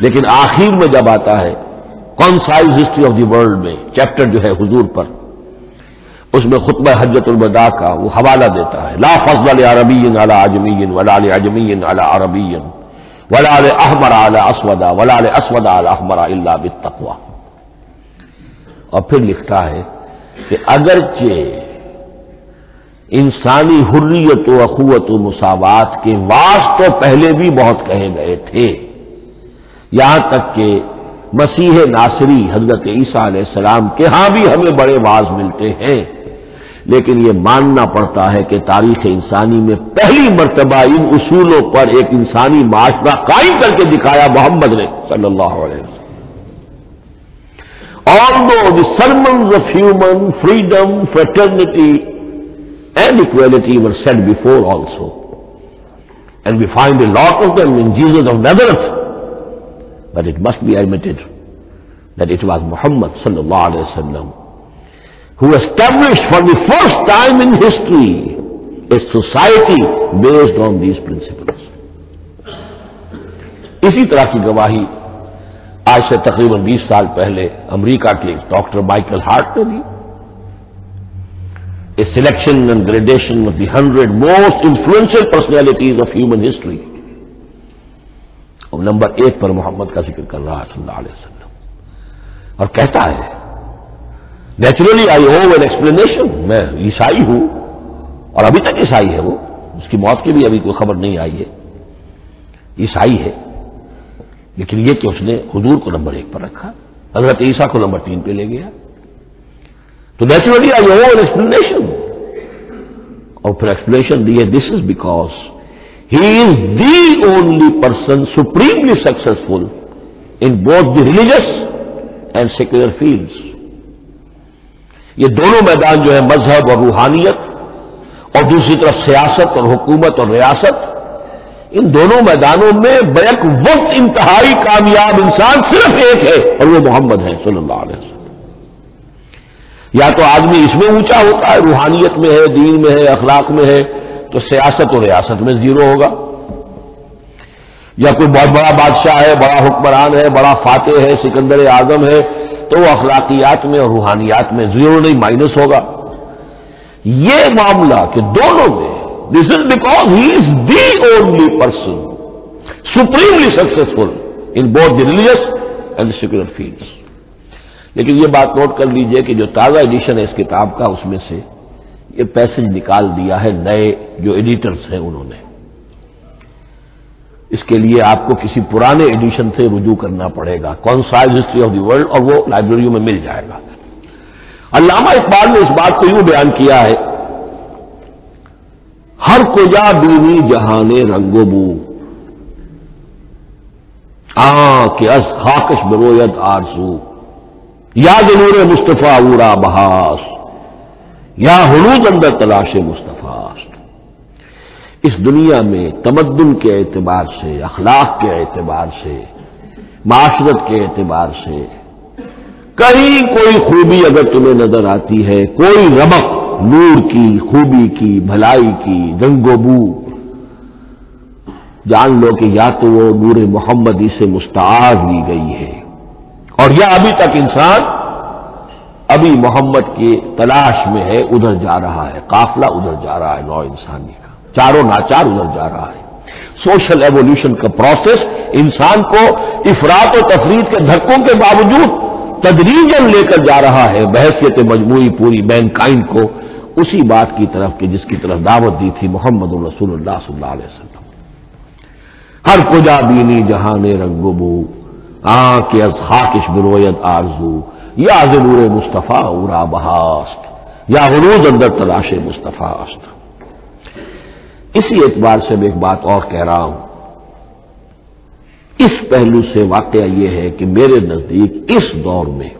لیکن آخر میں جب آتا ہے concise history of the world میں چیپٹر جو ہے حضور پر، اس میں خطبہ حجۃ الوداع کا وہ حوالہ دیتا ہے، لا فضل لعربی علی عجمی ولا لعجمی علی عربی ولا لاحمر علی اسود ولا لاسود علی احمر الا بالتقوی۔ اور پھر لکھتا ہے کہ اگرچہ انسانی حریت و اخوت و مساوات کے واز تو پہلے بھی بہت کہے گئے تھے، یہاں تک کہ مسیح ناصری حضرت عیسیٰ علیہ السلام کے ہاں بھی ہمیں بڑے واز ملتے ہیں، لیکن یہ ماننا پڑتا ہے کہ تاریخ انسانی میں پہلی مرتبہ ان اصولوں پر ایک انسانی معاشرہ قائم کر کے دکھایا محمد نے صلی اللہ علیہ وسلم۔ Although the sermons of human freedom, fraternity and equality were said before also, and we find a lot of them in Jesus of Nazareth, but it must be admitted that it was Muhammad sallallahu alaihi wasallam who established for the first time in history a society based on these principles. اسی طرح کی گواہی آج سے تقریباً 20 سال پہلے امریکہ کے ڈاکٹر مائیکل ہارٹ نے دی. A selection and gradation of the 100 most influential personalities of human history. اور نمبر 1 پر محمد کا ذکر کر رہا ہے صلی اللہ علیہ وسلم، اور کہتا ہے naturally I owe an explanation, میں عیسائی ہوں اور ابھی تک عیسائی ہے وہ، اس کی موت کی بھی ابھی کوئی خبر نہیں آئی ہے، عیسائی ہے، لیکن یہ کہ اس نے حضور کو نمبر 1 پر رکھا، حضرت عیسیٰ کو نمبر 3 پہ لے گیا. تو naturally I owe an explanation, اور پھر ایکسپلینیشن دی ہے this is because he is the only person supremely successful in both the religious and secular fields. یہ دونوں میدان جو ہے مذہب اور روحانیت اور دوسری طرف سیاست اور حکومت اور ریاست، ان دونوں میدانوں میں بیک وقت انتہائی کامیاب انسان صرف ایک ہے اور وہ محمد ہے صلی اللہ علیہ وسلم. یا تو آدمی اس میں اونچا ہوتا ہے، روحانیت میں ہے، دین میں ہے، اخلاق میں ہے، تو سیاست اور ریاست میں زیرو ہوگا. یا کوئی بہت بڑا بادشاہ ہے، بڑا حکمران ہے، بڑا فاتح ہے، سکندر اعظم ہے، تو وہ اخلاقیات میں اور روحانیات میں زیرو نہیں، مائنس ہوگا. یہ معاملہ کہ دونوں میں this is because he is the only person supremely successful in both the religious and secular fields. لیکن یہ بات نوٹ کر لیجئے کہ جو تازہ ایڈیشن ہے اس کتاب کا، اس میں سے یہ پیسج نکال دیا ہے نئے جو ایڈیٹرز ہیں انہوں نے. اس کے لیے آپ کو کسی پرانے ایڈیشن سے رجوع کرنا پڑے گا، concise history of the world, اور وہ لائبریریوں میں مل جائے گا. علامہ اقبال نے اس بات کو یوں بیان کیا ہے، ہر کجا بینی جہان رنگ و بو، کہ از خاکش بروید آرزو، یاد نور مصطفیٰ اورا بہاس، یا ہنوز اندر تلاش مصطفیٰ. اس دنیا میں تمدن کے اعتبار سے، اخلاق کے اعتبار سے، معاشرت کے اعتبار سے کہیں کوئی خوبی اگر تمہیں نظر آتی ہے، کوئی رمق نور کی، خوبی کی، بھلائی کی، رنگ و بو، جان لو کہ یا تو وہ نور محمدی سے مستعار لی گئی ہے، اور یا ابھی تک انسان ابھی محمد کی تلاش میں ہے، ادھر جا رہا ہے، قافلہ ادھر جا رہا ہے، نوع انسانی کا چاروں ناچار ادھر جا رہا ہے. سوشل ایوولوشن کا پروسیس انسان کو افراط و تفرید کے دھکوں کے باوجود تدریجاً لے کر جا رہا ہے بحیثیت مجموعی پوری مین کائنڈ کو اسی بات کی طرف کہ جس کی طرف دعوت دی تھی محمد رسول اللہ صلی اللہ علیہ وسلم. ہر کجا بینی جہان رنگ و بو، کہ از خاکش بروید آرزو، یا ز نور مصطفیٰ اورا بہاست، یا ہنوز اندر تلاش مصطفیٰ است. اسی اعتبار سے میں ایک بات اور کہہ رہا ہوں، اس پہلو سے واقعہ یہ ہے کہ میرے نزدیک اس دور میں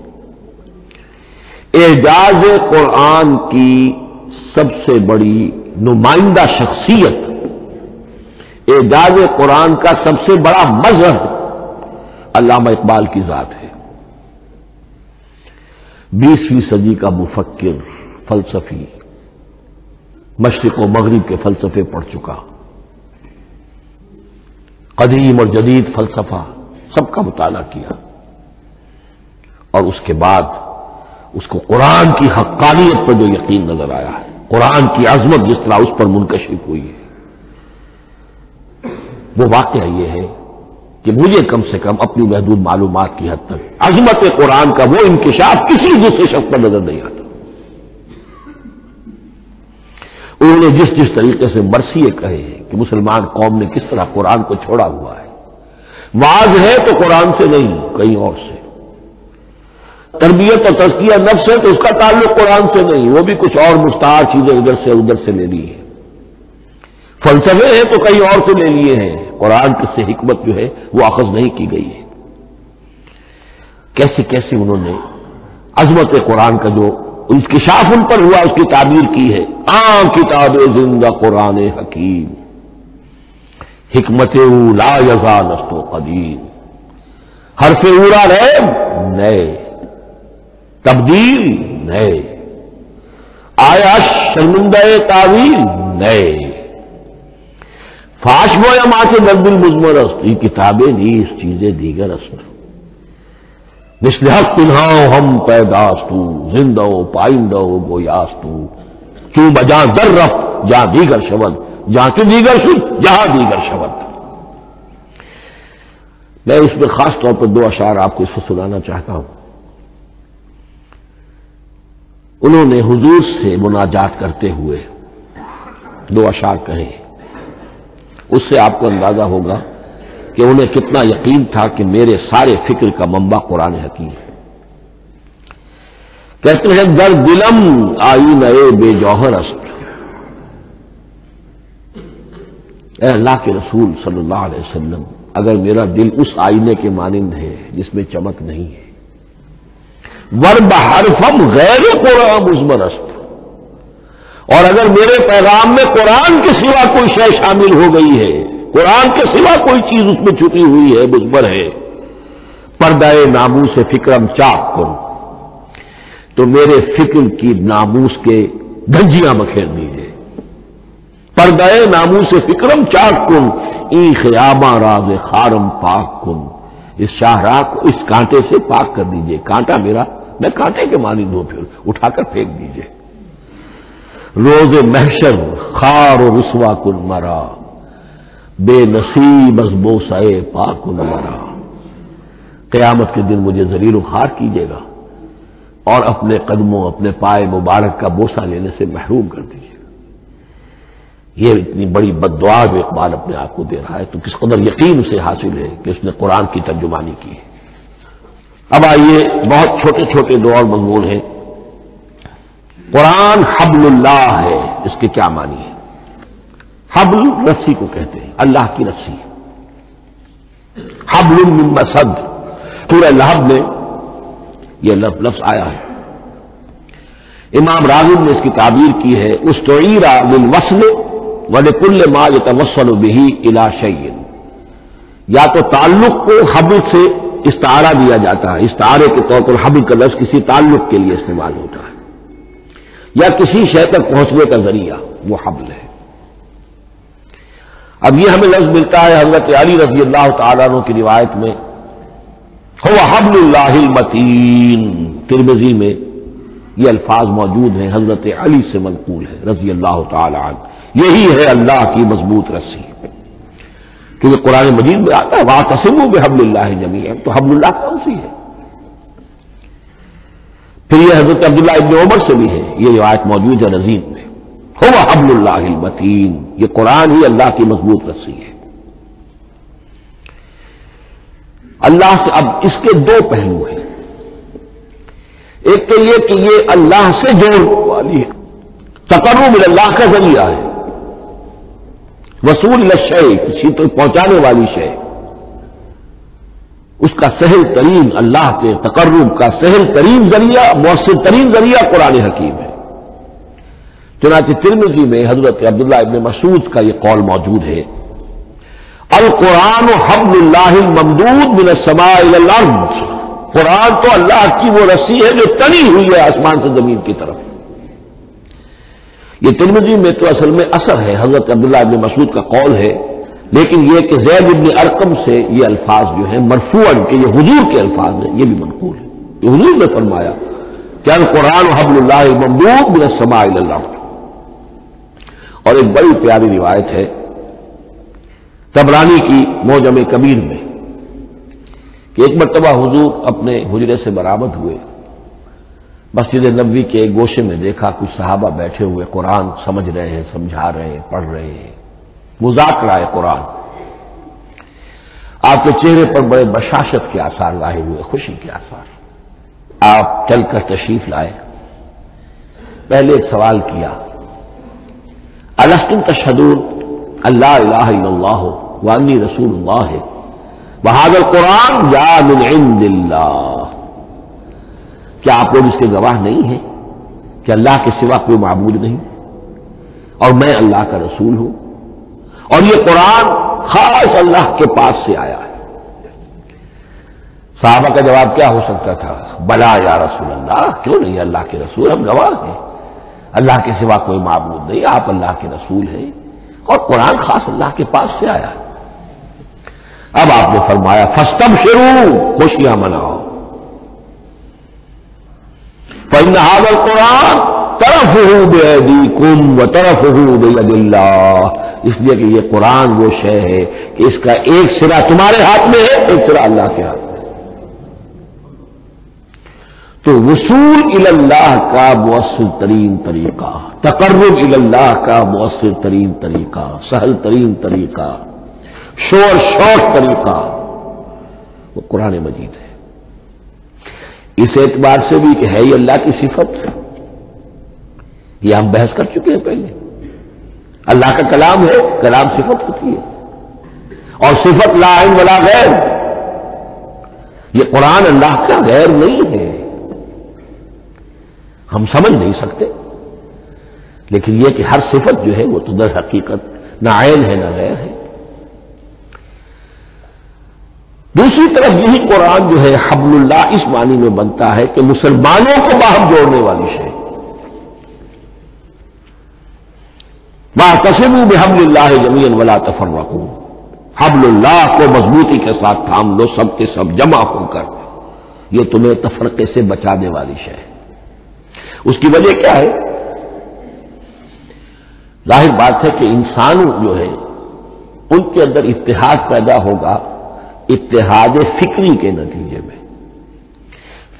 اعجاز قرآن کی سب سے بڑی نمائندہ شخصیت، اعجاز قرآن کا سب سے بڑا مظہر علامہ اقبال کی ذات ہے. 20ویں صدی کا مفکر، فلسفی، مشرق و مغرب کے فلسفے پڑھ چکا، قدیم اور جدید فلسفہ سب کا مطالعہ کیا، اور اس کے بعد اس کو قرآن کی حقانیت پر جو یقین نظر آیا ہے، قرآن کی عظمت جس طرح اس پر منکشف ہوئی ہے، وہ واقعہ یہ ہے کہ مجھے کم سے کم اپنی محدود معلومات کی حد تک عظمت قرآن کا وہ انکشاف کسی دوسرے شخص پر نظر نہیں آتا. انہوں نے جس طریقے سے مرثیے کہے ہیں کہ مسلمان قوم نے کس طرح قرآن کو چھوڑا ہوا ہے، واعظ ہے تو قرآن سے نہیں کہیں اور سے، تربیت اور تزکیہ نفس ہے تو اس کا تعلق قرآن سے نہیں، وہ بھی کچھ اور مستعار چیزیں ادھر سے لے لی ہیں، فلسفے ہیں تو کہیں اور سے لے لیے ہیں، قرآن سے حکمت جو ہے وہ اخذ نہیں کی گئی ہے. کیسے کیسے انہوں نے عظمت قرآن کا جو انکشاف ان پر ہوا اس کی تعبیر کی ہے. کتاب زندہ قرآن حکیم، حکمت او لا یزال است و قدیم، حرف اورا ریب نئے، تبدیل نئے، آیا شرمندہ تعویل نئے فاش گویا ماں سے نقد المزمر است، یہ کتابیں نیز چیزیں دیگر است، مثل حق تنہاؤ ہم پیداستو، زندہ و پائندہ و گویاستو، کیوں بجاں در رفت جہاں دیگر شود، جہاں کی دیگر شد جہاں دیگر شود۔ میں اس میں خاص طور پر دو اشعار آپ کو اس کو سنانا چاہتا ہوں۔ انہوں نے حضور سے مناجات کرتے ہوئے دو اشعار کہے، اس سے آپ کو اندازہ ہوگا کہ انہیں کتنا یقین تھا کہ میرے سارے فکر کا منبع قرآن حکیم ہے۔ کہتے ہیں در دلم آئینہ بے جوہر است، اے اللہ کے رسول صلی اللہ علیہ وسلم، اگر میرا دل اس آئینے کے مانند ہے جس میں چمک نہیں ہے، ور بحرفم غیر قرآن مزمر است، اور اگر میرے پیغام میں قرآن کے سوا کوئی شے شامل ہو گئی ہے، قرآن کے سوا کوئی چیز اس میں چھپی ہوئی ہے، مزمر ہے، پردہ ناموس فکرم چاک کن، تو میرے فکر کی ناموس کے گنجیاں بکھیر دیجیے۔ پردہ ناموس فکرم چاک کن، ای خیامہ راز خارم پاک کن، اس شاہراہ کو اس کانٹے سے پاک کر دیجیے، کانٹا میرا، میں کانٹے کے مانند ہوں، پھر اٹھا کر پھینک دیجیے۔ روز محشر خار و رسوا کن مرا، بے نصیب از بوسہ پاک کن مرا، قیامت کے دن مجھے ذلیل و خوار کیجیے گا اور اپنے قدموں، اپنے پائے مبارک کا بوسہ لینے سے محروم کر دیجیے۔ یہ اتنی بڑی بد دعا جو اقبال اپنے آپ کو دے رہا ہے، تو کس قدر یقین اسے حاصل ہے کہ اس نے قرآن کی ترجمانی کی ہے۔ اب آئیے، بہت چھوٹے چھوٹے دو اور مضمون ہیں۔ قرآن حبل اللہ ہے، اس کے کیا معنی ہے؟ حبل رسی کو کہتے ہیں، اللہ کی رسی۔ حبل من مسد، سورہ لہب میں یہ لفظ آیا ہے۔ امام راغب نے اس کی تعبیر کی ہے، استعیر للوصل وَلِكُلِّ مَا يَتَوَصَّلُ بِهِ إِلَى شَيْءٍ، یا تو تعلق کو حبل سے استعارہ دیا جاتا ہے، استعارے کے طور پر حبل کا لفظ کسی تعلق کے لیے استعمال ہوتا ہے، یا کسی شے تک پہنچنے کا ذریعہ، وہ حبل ہے۔ اب یہ ہمیں لفظ ملتا ہے حضرت علی رضی اللہ تعالیٰ عنہ کی روایت میں، هو حبل اللہ المتین، ترمذی میں یہ الفاظ موجود ہیں، حضرت علی سے منقول ہے رضی اللہ تعالی عنہ، یہی ہے اللہ کی مضبوط رسی، کیونکہ قرآن مجید میں آتا ہے وَاعْتَصِمُوا بِحَبْلِ اللَّهِ جَمِيعًا، تو حبل اللہ کون سی ہے؟ پھر یہ حضرت عبداللہ ابن عمر سے بھی ہے، یہ روایت موجود ہے رزین میں، هو حبل اللہ المتین، یہ قرآن ہی اللہ کی مضبوط رسی ہے۔ اللہ سے اب اس کے دو پہلو ہیں، ایک تو یہ کہ یہ اللہ سے جوڑنے والی ہے، تقرب اللہ کا ذریعہ ہے، وصول الشیء کسی تو پہنچانے والی شے، اس کا سہل ترین، اللہ کے تقرب کا سہل ترین ذریعہ، مؤثر ترین ذریعہ قرآن حکیم ہے۔ چنانچہ ترمذی میں حضرت عبداللہ ابن مسعود کا یہ قول موجود ہے، القرآن حبل اللہ الممدود من السماء الى الارض، قرآن تو اللہ کی وہ رسی ہے جو تنی ہوئی ہے آسمان سے زمین کی طرف۔ یہ ترمذی میں تو اصل میں اثر ہے، حضرت عبداللہ ابن مسعود کا قول ہے، لیکن یہ کہ زید بن ارقم سے یہ الفاظ جو ہیں مرفوعاً کہ یہ حضور کے الفاظ ہیں، یہ بھی منقول ہے، یہ حضور نے فرمایا کہ القرآن حبل اللہ الممدود من السماء الى الارض۔ اور ایک بڑی پیاری روایت ہے طبرانی کی معجم کبیر میں کہ ایک مرتبہ حضور اپنے حجرے سے برآمد ہوئے، مسجد نبوی کے ایک گوشے میں دیکھا کچھ صحابہ بیٹھے ہوئے قرآن سمجھ رہے ہیں، سمجھا رہے ہیں، پڑھ رہے ہیں، مذاکرہ ہے قرآن۔ آپ کے چہرے پر بڑے بشاشت کے آثار ظاہر ہوئے، خوشی کے آثار۔ آپ چل کر تشریف لائے، پہلے ایک سوال کیا، الستم تشہدون اللہ الہ الا اللہ وانی رسول اللہ وہذا القرآن جاء من عند اللہ، کیا آپ لوگ اس کے گواہ نہیں ہیں کہ اللہ کے سوا کوئی معبود نہیں اور میں اللہ کا رسول ہوں، اور یہ قرآن خاص اللہ کے پاس سے آیا ہے؟ صحابہ کا جواب کیا ہو سکتا تھا؟ بلا یا رسول اللہ، کیوں نہیں اللہ کے رسول، ہم گواہ ہیں۔ اللہ کے سوا کوئی معبود نہیں، آپ اللہ کے رسول ہیں، اور قرآن خاص اللہ کے پاس سے آیا ہے۔ اب آپ نے فرمایا فاستبشروا، خوشیاں مناؤ، فإن هذا القرآن طرفه بأيديكم وطرفه بيد الله، اس لیے کہ یہ قرآن وہ شے ہے کہ اس کا ایک سرا تمہارے ہاتھ میں ہے، ایک سرا اللہ کے ہاتھ میں ہے۔ تو وصول الی اللہ کا مؤثر ترین طریقہ، تقرب الی اللہ کا مؤثر ترین طریقہ، سہل ترین طریقہ، شور شوق طریقہ وہ قرآن مجید ہے۔ اس اعتبار سے بھی کہ ہے یہ اللہ کی صفت، یہ ہم بحث کر چکے ہیں پہلے، اللہ کا کلام ہے، کلام صفت ہوتی ہے، اور صفت لا عین ولا غیر، یہ قرآن اللہ کا غیر نہیں ہے، ہم سمجھ نہیں سکتے، لیکن یہ کہ ہر صفت جو ہے وہ تو در حقیقت نہ عین ہے نہ غیر ہے۔ دوسری طرف یہی قرآن جو ہے حبل اللہ اس معنی میں بنتا ہے کہ مسلمانوں کو باہم جوڑنے والی شے، واعتصموا بحبل اللہ جمیعا ولا تفرقوا، حبل اللہ کو مضبوطی کے ساتھ تھام لو، سب کے سب جمع ہو کر، یہ تمہیں تفرقے سے بچانے والی شے ہے۔ اس کی وجہ کیا ہے؟ ظاہر بات ہے کہ انسان جو ہے ان کے اندر اتحاد پیدا ہوگا اتحاد فکری کے نتیجے میں،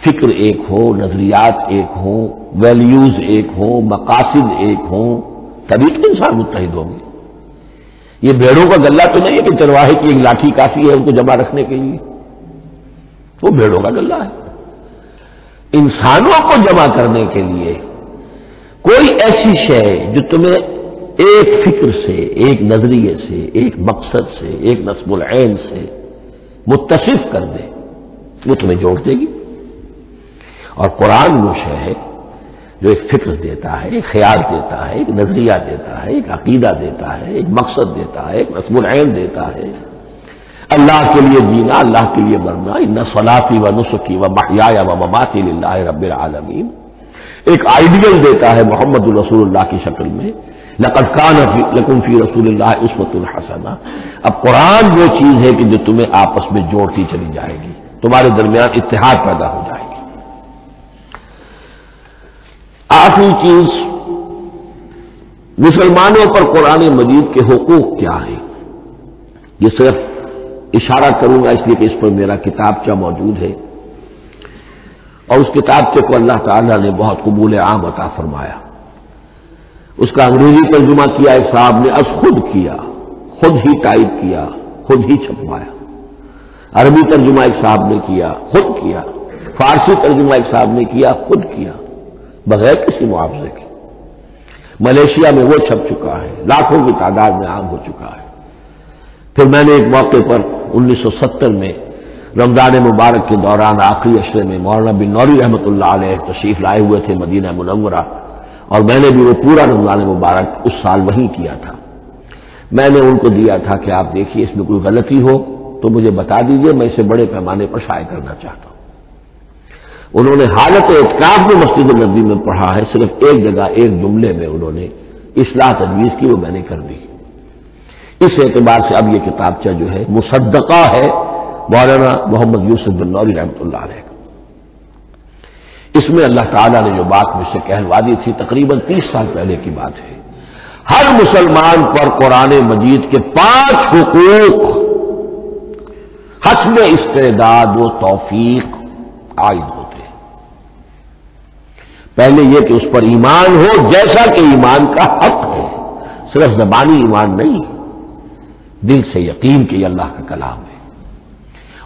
فکر ایک ہو، نظریات ایک ہوں، ویلیوز ایک ہوں، مقاصد ایک ہوں، تبھی تو انسان متحد ہوں گے۔ یہ بھیڑوں کا گلہ تو نہیں ہے کہ چرواہے کی ایک لاٹھی کافی ہے ان کو جمع رکھنے کے لیے، وہ بھیڑوں کا گلہ ہے۔ انسانوں کو جمع کرنے کے لیے کوئی ایسی شے جو تمہیں ایک فکر سے، ایک نظریے سے، ایک مقصد سے، ایک نصب العین سے متصف کر دے، وہ تمہیں جوڑ دے گی۔ اور قرآن وہ شے ہے جو ایک فکر دیتا ہے، ایک خیال دیتا ہے، ایک نظریہ دیتا ہے، ایک عقیدہ دیتا ہے، ایک مقصد دیتا ہے، ایک نصب العین دیتا ہے، اللہ کے لیے جینا، اللہ کے لیے مرنا، ان صلاتی و نسکی و محیای و مماتی للہ رب العالمین، ایک آئیڈیل دیتا ہے محمد الرسول اللہ کی شکل میں، لقد کان لکم فی رسول اللہ اسوۃ حسنہ۔ اب قرآن وہ چیز ہے کہ جو تمہیں آپس میں جوڑتی چلی جائے گی، تمہارے درمیان اتحاد پیدا ہو جائے گی۔ آخری چیز، مسلمانوں پر قرآن مجید کے حقوق کیا ہیں، یہ صرف اشارہ کروں گا اس لیے کہ اس پر میرا کتابچہ موجود ہے، اور اس کتابچے کو اللہ تعالیٰ نے بہت قبول عام عطا فرمایا۔ اس کا انگریزی ترجمہ کیا ایک صاحب نے، از خود کیا، خود ہی ٹائپ کیا، خود ہی چھپوایا۔ عربی ترجمہ ایک صاحب نے کیا، خود کیا۔ فارسی ترجمہ ایک صاحب نے کیا، خود کیا، بغیر کسی معاوضے کے۔ ملیشیا میں وہ چھپ چکا ہے، لاکھوں کی تعداد میں عام ہو چکا ہے۔ پھر میں نے ایک موقع پر 1970 میں رمضان مبارک کے دوران آخری عشرے میں مولانا بن نوری رحمۃ اللہ علیہ تشریف لائے ہوئے تھے مدینہ منورہ، اور میں نے بھی وہ پورا رمضان مبارک اس سال وہیں کیا تھا۔ میں نے ان کو دیا تھا کہ آپ دیکھیے اس میں کوئی غلطی ہو تو مجھے بتا دیجئے، میں اسے بڑے پیمانے پر شائع کرنا چاہتا ہوں۔ انہوں نے حالت اعتکاف میں مسجد النبی میں پڑھا ہے، صرف ایک جگہ ایک جملے میں انہوں نے اصلاح تجویز کی، وہ میں نے کر دی۔ اس اعتبار سے اب یہ کتابچہ جو ہے مصدقہ ہے مولانا محمد یوسف بن نوری رحمۃ اللہ علیہ کا۔ اس میں اللہ تعالیٰ نے جو بات مجھ سے کہلوا دی تھی تقریباً 30 سال پہلے کی بات ہے، ہر مسلمان پر قرآن مجید کے 5 حقوق حسب استعداد و توفیق عائد ہوتے ہیں۔ پہلے یہ کہ اس پر ایمان ہو جیسا کہ ایمان کا حق ہے، صرف زبانی ایمان نہیں، دل سے یقین کہ یہ اللہ کا کلام ہے،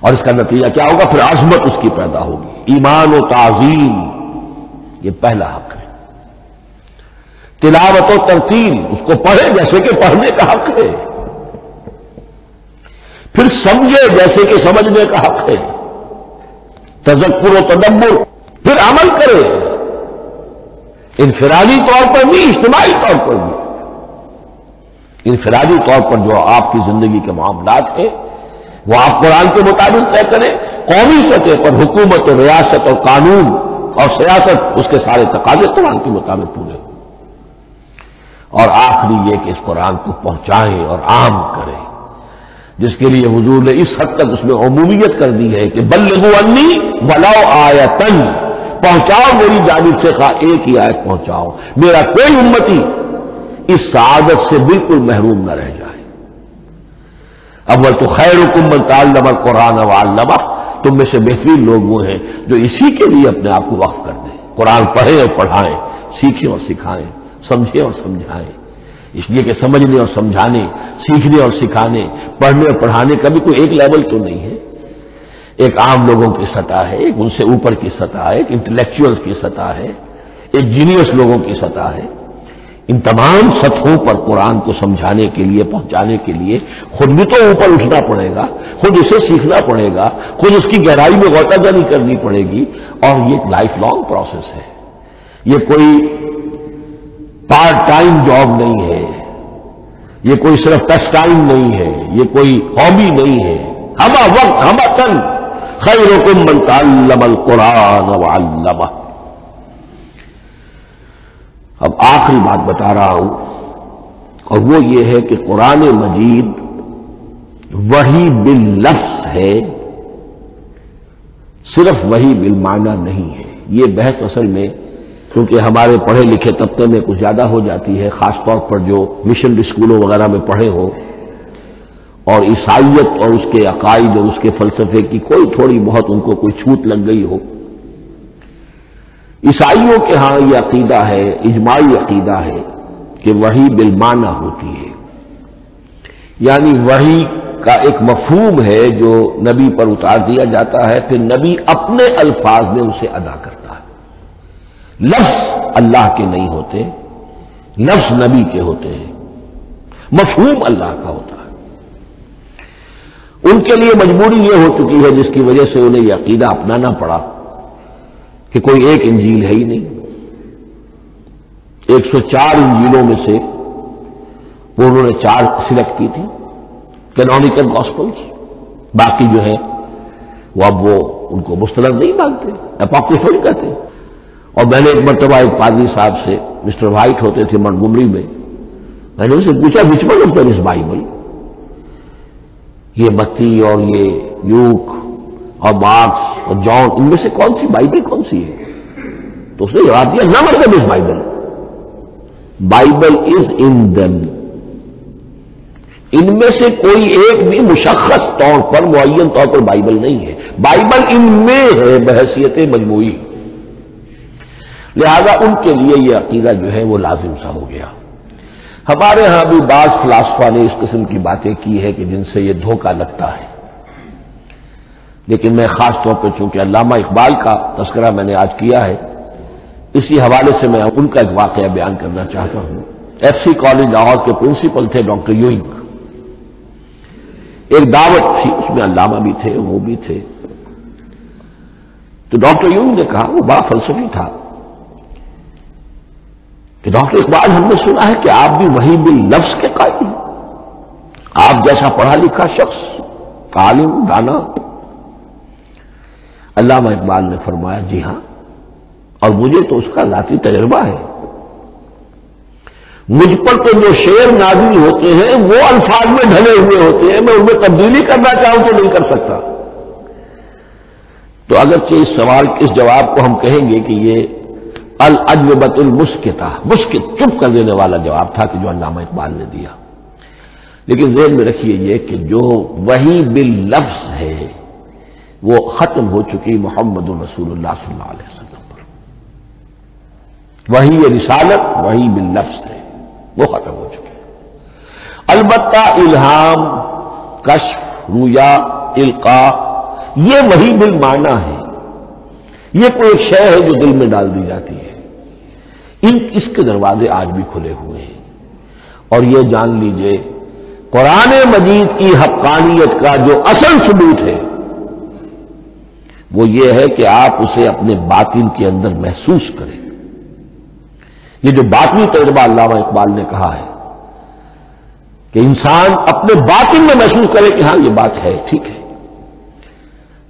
اور اس کا نتیجہ کیا ہوگا؟ پھر عظمت اس کی پیدا ہوگی، ایمان و تعظیم، یہ پہلا حق ہے۔ تلاوت و ترتیل، اس کو پڑھے جیسے کہ پڑھنے کا حق ہے، پھر سمجھے جیسے کہ سمجھنے کا حق ہے، تذکر و تدبر، پھر عمل کرے، انفرادی طور پر بھی اجتماعی طور پر بھی۔ انفرادی طور پر جو آپ کی زندگی کے معاملات ہیں وہ آپ قرآن کے مطابق طے کریں، قومی سطح پر حکومت اور ریاست اور قانون اور سیاست اس کے سارے تقاضے قرآن کے مطابق پورے ہوں۔ اور آخری یہ کہ اس قرآن کو پہنچائیں اور عام کریں، جس کے لیے حضور نے اس حد تک اس میں عمومیت کر دی ہے کہ بلغوا انی ولو آیۃ، پہنچاؤ میری جانب سے خواہ ایک ہی آیت پہنچاؤ، میرا کوئی امتی اس سعادت سے بالکل محروم نہ رہ جائے۔ اول تو خیرکم من تعلم القرآن وعلمہ، تم میں سے بہترین لوگ وہ ہیں جو اسی کے لیے اپنے آپ کو وقف کر دیں، قرآن پڑھیں اور پڑھائیں، سیکھیں اور سکھائیں، سمجھیں اور سمجھائیں۔ اس لیے کہ سمجھنے اور سمجھانے، سیکھنے اور سکھانے، پڑھنے اور پڑھانے کا بھی کوئی ایک لیول تو نہیں ہے، ایک عام لوگوں کی سطح ہے، ایک ان سے اوپر کی سطح ہے، ایک انٹلیکچوئلز کی سطح ہے، ایک جینیس لوگوں کی سطح ہے۔ ان تمام سطحوں پر قرآن کو سمجھانے کے لیے، پہنچانے کے لیے خود بھی تو اوپر اٹھنا پڑے گا، خود اسے سیکھنا پڑے گا، خود اس کی گہرائی میں غوطہ زنی کرنی پڑے گی، اور یہ ایک لائف لانگ پروسیس ہے، یہ کوئی پارٹ ٹائم جاب نہیں ہے، یہ کوئی صرف ٹچ ٹائم نہیں ہے، یہ کوئی ہابی نہیں ہے، ہمہ وقت ہمہ تن خیرکم من تعلم القرآن وعلمہ۔ اب آخری بات بتا رہا ہوں، اور وہ یہ ہے کہ قرآن مجید وحی باللفظ ہے، صرف وحی بالمعنی نہیں ہے۔ یہ بحث اصل میں کیونکہ ہمارے پڑھے لکھے طبقے میں کچھ زیادہ ہو جاتی ہے، خاص طور پر جو مشنری اسکولوں وغیرہ میں پڑھے ہو اور عیسائیت اور اس کے عقائد اور اس کے فلسفے کی کوئی تھوڑی بہت ان کو کوئی چھوٹ لگ گئی ہو۔ عیسائیوں کے ہاں یہ عقیدہ ہے، اجماعی عقیدہ ہے کہ وحی بالمعنی ہوتی ہے، یعنی وحی کا ایک مفہوم ہے جو نبی پر اتار دیا جاتا ہے، پھر نبی اپنے الفاظ میں اسے ادا کرتا ہے۔ لفظ اللہ کے نہیں ہوتے، لفظ نبی کے ہوتے ہیں، مفہوم اللہ کا ہوتا ہے۔ ان کے لیے مجبوری یہ ہو چکی ہے جس کی وجہ سے انہیں یہ عقیدہ اپنانا پڑا کہ کوئی ایک انجیل ہے ہی نہیں، 104 انجیلوں میں سے وہ انہوں نے 4 سلیکٹ کی تھی کینونیکل گاسپلز، باقی جو ہے وہ اب وہ ان کو مستند نہیں مانتے، اپوکریفل کہتے ہیں۔ اور میں نے ایک مرتبہ ایک پادری صاحب سے، مسٹر وائٹ ہوتے تھے منٹگومری میں نے ان سے پوچھا which one of them is Bible, یہ متی اور یہ لوک اور مارکس اور جان، ان میں سے کون سی بائبل کون سی ہے؟ تو اس نے جواب دیا none of them is Bible, Bible is in them, ان میں سے کوئی ایک بھی مشخص طور پر، معین طور پر بائبل نہیں ہے، بائبل ان میں ہے بحیثیت مجموعی۔ لہذا ان کے لیے یہ عقیدہ جو ہے وہ لازم سا ہو گیا۔ ہمارے ہاں بھی بعض فلاسفہ نے اس قسم کی باتیں کی ہے کہ جن سے یہ دھوکہ لگتا ہے، لیکن میں خاص طور پہ چونکہ علامہ اقبال کا تذکرہ میں نے آج کیا ہے، اسی حوالے سے میں ان کا ایک واقعہ بیان کرنا چاہتا ہوں۔ ایف سی کالج لاہور کے پرنسپل تھے ڈاکٹر یوئنگ، ایک دعوت تھی، اس میں علامہ بھی تھے، وہ بھی تھے۔ تو ڈاکٹر یوئنگ نے کہا، وہ بڑا فلسفی تھا، کہ ڈاکٹر اقبال ہم نے سنا ہے کہ آپ بھی وحی باللفظ کے قائل ہیں، آپ جیسا پڑھا لکھا شخص، عالم دانا۔ علامہ اقبال نے فرمایا جی ہاں، اور مجھے تو اس کا ذاتی تجربہ ہے، مجھ پر تو جو شعر نازل ہوتے ہیں وہ الفاظ میں ڈھلے ہوئے ہوتے ہیں، میں ان میں تبدیلی کرنا چاہوں تو نہیں کر سکتا۔ تو اگرچہ اس سوال اس جواب کو ہم کہیں گے کہ یہ الاجوبۃ المسکتہ، مسکت چپ کر دینے والا جواب تھا کہ جو علامہ اقبال نے دیا، لیکن ذہن میں رکھیے یہ کہ جو وحی باللفظ ہے وہ ختم ہو چکی محمد رسول اللہ صلی اللہ علیہ وسلم پر، وحی رسالت وحی باللفظ ہے، وہ ختم ہو چکی۔ البتہ الہام، کشف، رویا، القاء، یہ وحی بالمعنی ہے، یہ کوئی ایک شے ہے جو دل میں ڈال دی جاتی ہے، اس کے دروازے آج بھی کھلے ہوئے ہیں۔ اور یہ جان لیجئے قرآن مجید کی حقانیت کا جو اصل ثبوت ہے وہ یہ ہے کہ آپ اسے اپنے باطن کے اندر محسوس کریں۔ یہ جو باطنی تجربہ علامہ اقبال نے کہا ہے کہ انسان اپنے باطن میں محسوس کرے کہ ہاں یہ بات ہے، ٹھیک ہے،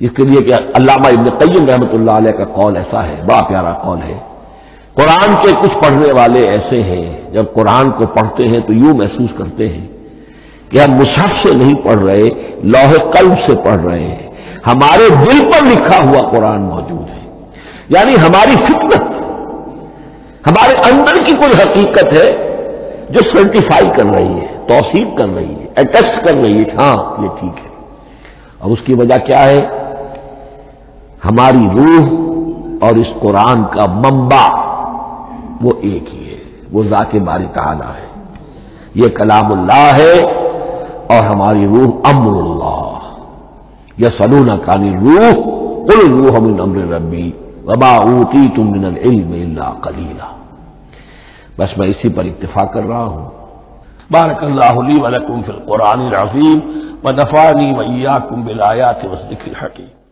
اس کے لیے کہ علامہ ابن قیم رحمۃ اللہ علیہ کا قول ایسا ہے، بڑا پیارا قول ہے قرآن کے کچھ پڑھنے والے ایسے ہیں جب قرآن کو پڑھتے ہیں تو یوں محسوس کرتے ہیں کہ ہم مصحف سے نہیں پڑھ رہے، لوح قلب سے پڑھ رہے ہیں، ہمارے دل پر لکھا ہوا قرآن موجود ہے۔ یعنی ہماری فطرت، ہمارے اندر کی کوئی حقیقت ہے جو سرٹیفائی کر رہی ہے، توثیق کر رہی ہے، اٹیسٹ کر رہی ہے کہ ہاں یہ ٹھیک ہے۔ اور اس کی وجہ کیا ہے؟ ہماری روح اور اس قرآن کا منبع وہ ایک ہی ہے، وہ ذات باری تعالی ہے، یہ کلام اللہ ہے، اور ہماری روح امر اللہ۔ یسألونک عن الروح قل الروح من امر ربی وما اوتیتم من العلم الا قلیلا۔ بس میں اسی پر اکتفا کر رہا ہوں۔ بارک اللہ لی ولکم فی القرآن العظیم ونفعنی وإیاکم بالآیات والذکر الحکیم۔